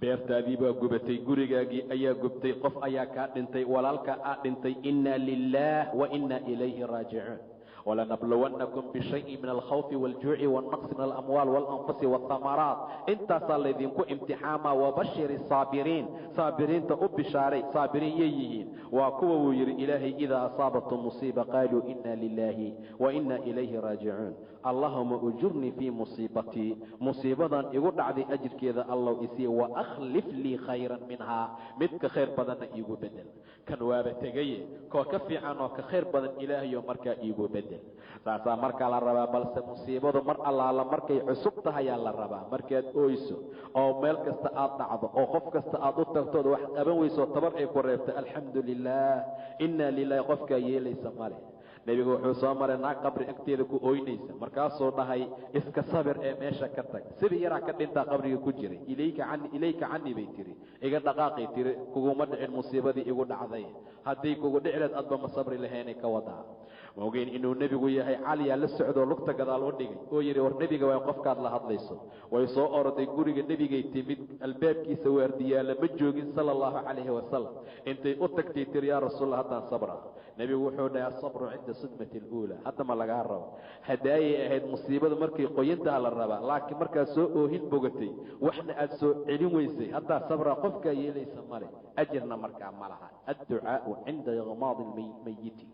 beertaadii baa gubatay gurigaagii ayaa gubtay qof ayaa kaa dhintay walaalka aa dhintay inna lillaah wa inna ilayhi raajicuun ولنبلونكم بشيء من الخوف والجوع والنقص من الأموال والأنفس والثمرات انت صالدينكو امتحاما وبشر الصابرين صابرين تقب بشاري صابرين ييهين وكوا وير إلهي إذا أصابتهم مصيبة قالوا إنا لله وإنا إليه راجعون اللهم أجرني في مصيبتي مصيبة يقول عدي أجر كذا الله إسي وأخلف لي خيرا منها متك خير بدن يقول بدل كان وابتغي كوكفي عنه كخير بدن إلهي ومركا يقول بدل ساسا مركا للربا بلس مصيبة مر الله مركا عصبتها يا للربا مركا أويسو أو ملك استعاد نعض أو خفك استعاد تغتود وحق أبن ويسو تبر إيكوريبت الحمد لله إنا لله قفك يلي سمالي nebigu wuxuu soo maray naag qabri agteeda ku ooynaysa markaasuu dhahay iska sabir ee meesha ka tag sidii yaraa ka dhintaa qabriga ku jiray ilayka cani bay tiri iga dhaqaaqay tiri kuguma dhicin musiibadii igu dhacday haddii kugu dhicileed adba ma sabri lahaynay ka wadaa ma ogeyn inuu nebigu yahay caliyaa la socdoo lugta gadaal u dhigay oo yidhi war nebiga waa qofkaad la hadlayso way soo oroday guriga nebigay timid albaabkiisa waardiyaala ma joogin sala allahu calayhi wasalam intay u tagtay tiri yaa rasuulla haddaan sabra nebigu wuxuu dhahay asabru cinda sidmati aluula hadda ma lagaa rabo hadaayay ahayd musiibada markay qoyantaha la rabaa laakiin markaad soo oohin bogatay waxna aad soo celin weysay haddaa sabra qofkaa yeelaysa male ajirna markaa ma laha adducaau cinda ighmaadi lmayiti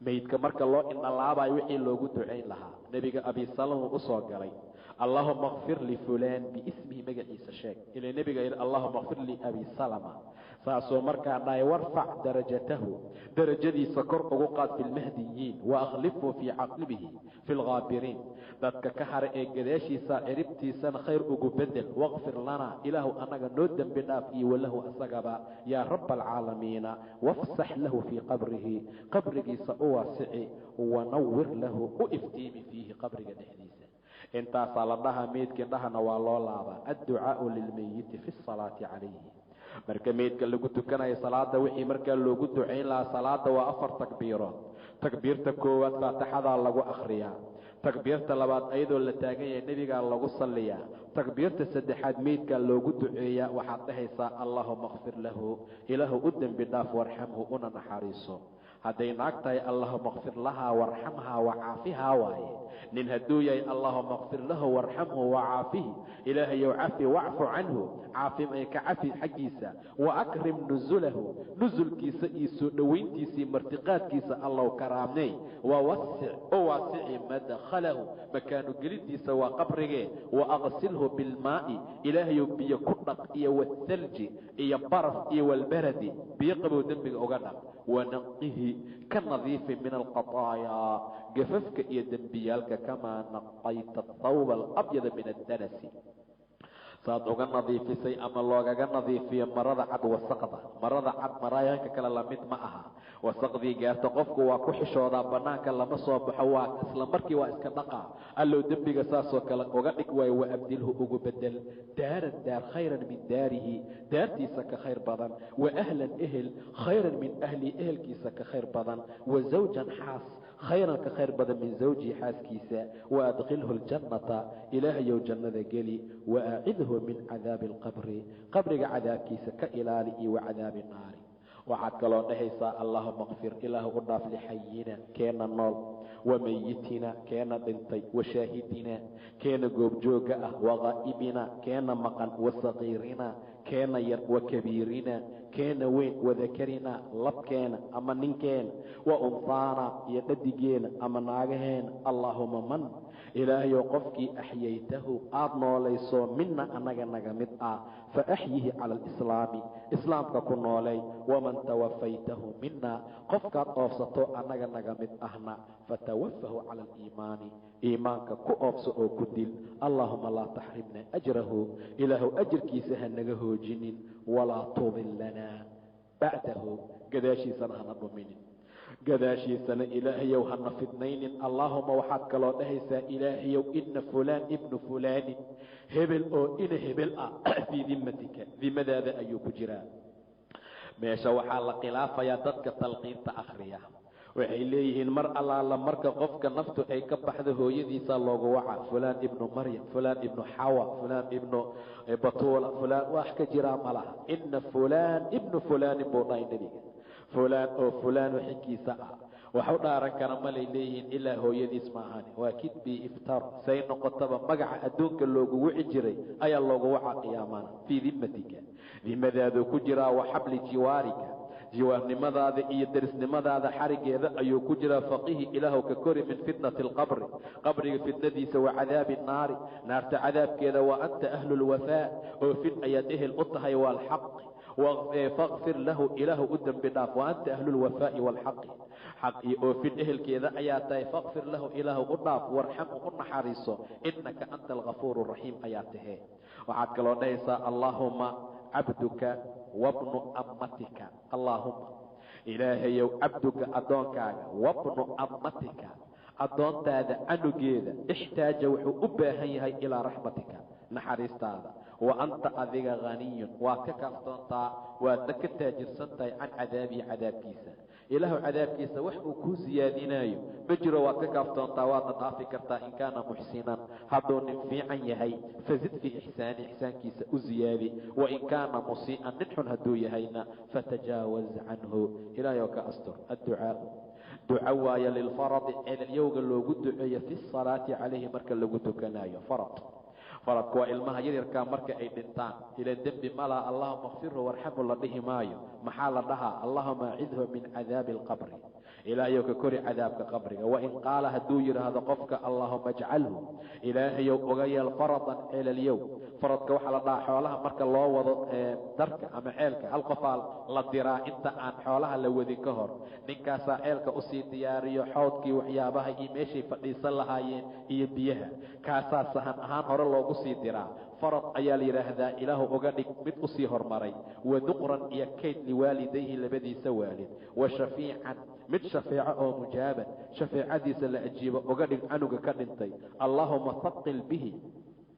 meydka marka loo indhalaabayo wixii loogu ducayn lahaa nebiga abi salama u soo galay allahuma kfir lifulaan biismihi magaciisa sheeg ilaa nebiga yidhi allahuma kfir liabi salama saasoo markaa dhahay warfac darajatahu darajadiisa kor ugu qaad fi lmahdiyiin waakhlifhu fii caqibihi fi lghaabiriin dadka ka hara ee gadaashiisa ciribtiisana khayr ugu bedel waqfir lana ilaahu annaga noo dembi dhaaf iyo walahu asagaba yaa raba alcaalamiina wafsax lahu fii qabrihi qabrigiisa u waasici wanawir lahu u iftiimi fiihi qabriga dhexdiisa intaasaa la dhahaa meydkii dhahana waa loo laabaa adducaau lilmayiti fi salaati calayhi marka meydka lagu tukanayo salaada wixii markaa loogu ducayn lahaa salaada waa 4 takbiirood takbiirta koowaad faatixadaa lagu akhriyaa takbiirta labaad ayadoo la taagan yahay nebigaa lagu salliyaa takbiirta saddexaad meydkaa loogu duceeyaa waxaad dhahaysaa allahuma kfir lahu ilaahu u dembi dhaaf warxamhu una naxariiso hadday naag tahay allahuma kfir lahaa warxamhaa wacaafihaa waaye nin hadduu yahay allahuma kfir lahu warxamhu wacaafihi ilaahayow cafi wacfu canhu caafim ay ka cafi xaggiisa waakrim nusulahu nusulkiisa iyo soo dhowayntiisii martiqaadkiisa allow karaamney wawasic oo waasici madkhalahu makaanu gelidiisa waa qabrigee waaqsilhu bilmaa'i ilaahayow biyo ku dhaq iyo wathalji iyo baraf iyo walbaradi biyo qabow dembiga uga dhaq wanqihi ka nadiifi min alqataayaa gafafka iyo dembiyaalka kamaa naqayta athawba alabyada min addanasi saad uga nadiifisay ama loogaga nadiifiyo marada cad wasaqda marada cad maraayanka kale lamid ma aha wasaqdii gaarta qofku waa ku xishoodaa banaanka lama soo baxo waa isla markii waa iska dhaqaa allow dembiga saasoo kale uga dhig waayo wa abdilhu ugu bedel daaran daar khayran min daarihi daartiisa ka khayr badan wa ahlan ehel khayran min ahli ehelkiisa ka khayr badan wa zawjan xaas khayran ka khayr badan min zawjihi xaaskiisa waadkhilhu ljannata ilaahayow jannada geli waacidhu min cadaabi alqabri qabriga cadaabkiisa ka ilaali iyo wacadaabi naari waxaad kaloo dhahaysaa allahuma kfir ilaahu u dhaaf lixayina keena nool wamayitina keena dhintay washaahidina keena goobjooga ah waqaa'ibina keena maqan wasaqiirina keena yar wakabiirina keena weyn wadakarina labkeena ama ninkeena wa unhaana iyo dhadigeena ama naagaheena allaahuma man ilaahayow qofkii axyaytahu aada noolayso mina annaga naga mid ah fa axyihi cala alislaami islaamka ku noolay waman tawafaytahu mina qofkaad oofsato annaga naga mid ahna fatawafahu cala aliimaani iimaanka ku oofso oo ku dil allaahuma laa taxrimna ajrahu ilaahu ajirkiisa ha naga hoojinin walaa tudillanaa bacdahu gadaashiisana hana dhuminin gadaashiisana ilaahayow hana fidnaynin allaahuma waxaad kaloo dhahaysaa ilaahayow ina fulaan ibnu fulaanin hebel oo ina hebel ah fii dimatika dimadaada ayuu ku jiraa meesha waxaa la khilaafayaa dadka talqiinta akhriya waxay leeyihiin mar allaala marka qofka naftu ay ka baxdo hooyadiisa loogu waca fulaan ibnu maryam, fulaan ibnu xawa, fulaan ibnu batuula, fulaan wax ka jiraa ma laha. ina fulaan ibnu fulaanin buu dhahay nebiga. fulaan oo fulaan xiggiisa ah wax u dhaaran kara malay leeyihiin ilaa hooyadiis maahane. waa kidbii iftar, say noqotaba magaca adduunka loogu wici jiray ayaa loogu waca qiyaamana. fii dimmatika, dimadaaduu ku jiraa, wa xabli jiwaarika, jiwaarnimadaada iyo derisnimadaada xarigeeda ayuu ku jiraa. faqihi ilaahu ka kori min fitnati alqabri, qabriga fitnadiisa, wa cadaabi nnaari, naarta cadaabkeeda. wa anta ahlu lwafaa, oofin ayaad ehel u tahay, waalxaqi, faqfir lahu ilaahu u dembi dhaaf. wa anta ahlu lwafaa'i waalxaqi, xaq iyo oofin ehelkeeda ayaa tahay. faqfir lahu ilaahu u dhaaf, warxamhu u naxariiso, inaka anta algafuuru raxiim ayaa tahee. waxaad kaloo dhahaysaa allaahuma cabduka wabnu ammatika, allaahuma ilaahayow cabduka addoonkaaga, wabnu ammatika addoontaada canugeeda, ixtaaja wuxuu u baahan yahay ilaa raxmatika naxariistaada. wa anta adiga haniyun waad ka kaaftoontaa, waadna ka taajirsan tahay can cadaabihi cadaabkiisa. ilaahu cadaabkiisa wax uu kuu siyaadinaayo ma jiro, waad ka kaaftoontaa, waadna dhaafi kartaa. in kaana muxsinan, hadduu nin fiican yahay, fazid fii ixsaani, ixsaankiisa u ziyaadi. wain kaana musii'an, nin xun hadduu yahayna fatajaawaz canhu, ilaahay oo ka astur. adducaau duco waaya lilfaradi, ceelalyowga loogu duceeyo fi salaati calayhi marka lagu tukanaayo. faradku waa ilmaha yaryarkaa marka ay dhintaan, ila dembi malaa allahuma kfirhu warxamhu la dhihi maayo. maxaa la dhahaa? allahuma acidhu min cadaabi alqabri, ilaahayow ka kori cadaabka qabriga. wain qaala hadduu yidhaahdo qofka allahuma ajcalhu, ilaahayow uga yeel faradan ceelalyow. faradka waxaa la dhahaa xoolaha marka loo wado darka ama ceelka, hal qofaa la diraa inta aan xoolaha la wadin ka hor. ninkaasaa ceelka usii diyaariyo xoodkii, waxyaabaha iyo meeshay fadhiisan lahaayeen iyo biyaha, kaasaa sahan ahaan hore loogu sii diraa. farad ayaa la yidhaahdaa ilaahu uga dhig mid usii hormaray. wa nuqran iyo kayd liwaalidayhi, labadiisa waalid. wa shafiican mid shafeeco oo mujaaban, shafeecadiisa la ajiibo uga dhig canuga ka dhintay. allaahuma haqil bihi,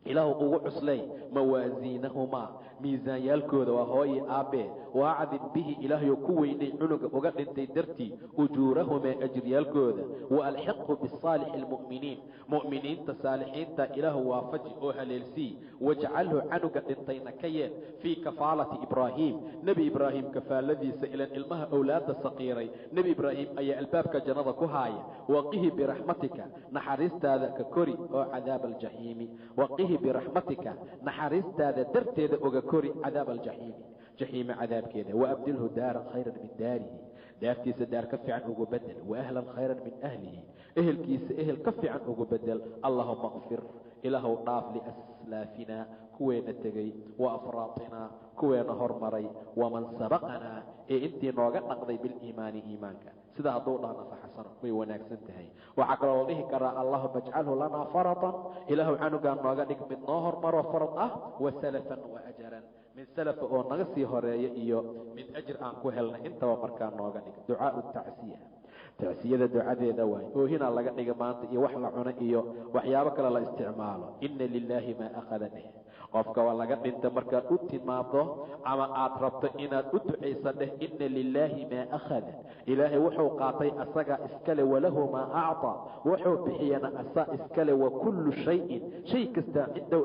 ilaahu ugu cuslay mawaasiinahumaa, miisaanyaalkooda, waa hooyi aabbee. waacdin bihi, ilaahayu ku weynay cunuga uga dhintay dartii ujuurahumaa, ajriyaalkooda. wa alxiqhu bisaalixi almu'miniin, mu'miniinta saalixiinta ilaahu waafaji oo haleelsii. wajcalhu canuga dhintayna ka yeel fii kafaalati ibraahiim, nebi ibraahim kafaaladiisa. ilan ilmaha owlaadda saqiiray nebi ibraahim ayaa albaabka jannada ku haaya. waqihi biraxmatika, naxariistaada ka kori oo cadaaba aljaxiimi. waqihi biraxmatika, naxariistaada darteeda oga kori cadaaba aljaxiimi, jaxiima cadaabkeeda. waabdilhu daaran khayran min daarihi, daartiisa daar ka fiican ugu bedel. waahlan khayran min ahlihi, ehelkiisa ehel ka fiican ugu bedel. allahuma kfir, ilaahu dhaaf liaslaafina, kuweena tegey. wa afraatinaa, kuweena hormaray. waman sabaqanaa, ee intii nooga dhaqday biliimaani, iimaanka. sida hadduu dhahna faxasano, way wanaagsan tahay. waxaa kaloo la dhihi karaa allahuma ajcalhu lanaa faradan, ilaahu canugaa nooga dhig mid noo hormaro farad ah. wa salafan wa ajaran, mid salafa oo naga sii horeeya iyo mid ajir aan ku helnay, intaba markaa nooga dhig. ducaau tacsiya, tacsiyada ducadeeda waay. oohinaa laga dhiga maanta iyo wax la cuno iyo waxyaabo kale la isticmaalo. ina lilaahi maa akhada dheh, qofka waa laga dhinta markaad u timaado ama aad rabto inaad u ducaysa dheh ina lilaahi maa akhada, ilaahay wuxuu qaatay asagaa iskale. walahu maa acطaa, wuxuu bixiyana asaa iskale. wa kullu shayin, shay kastaa cindahu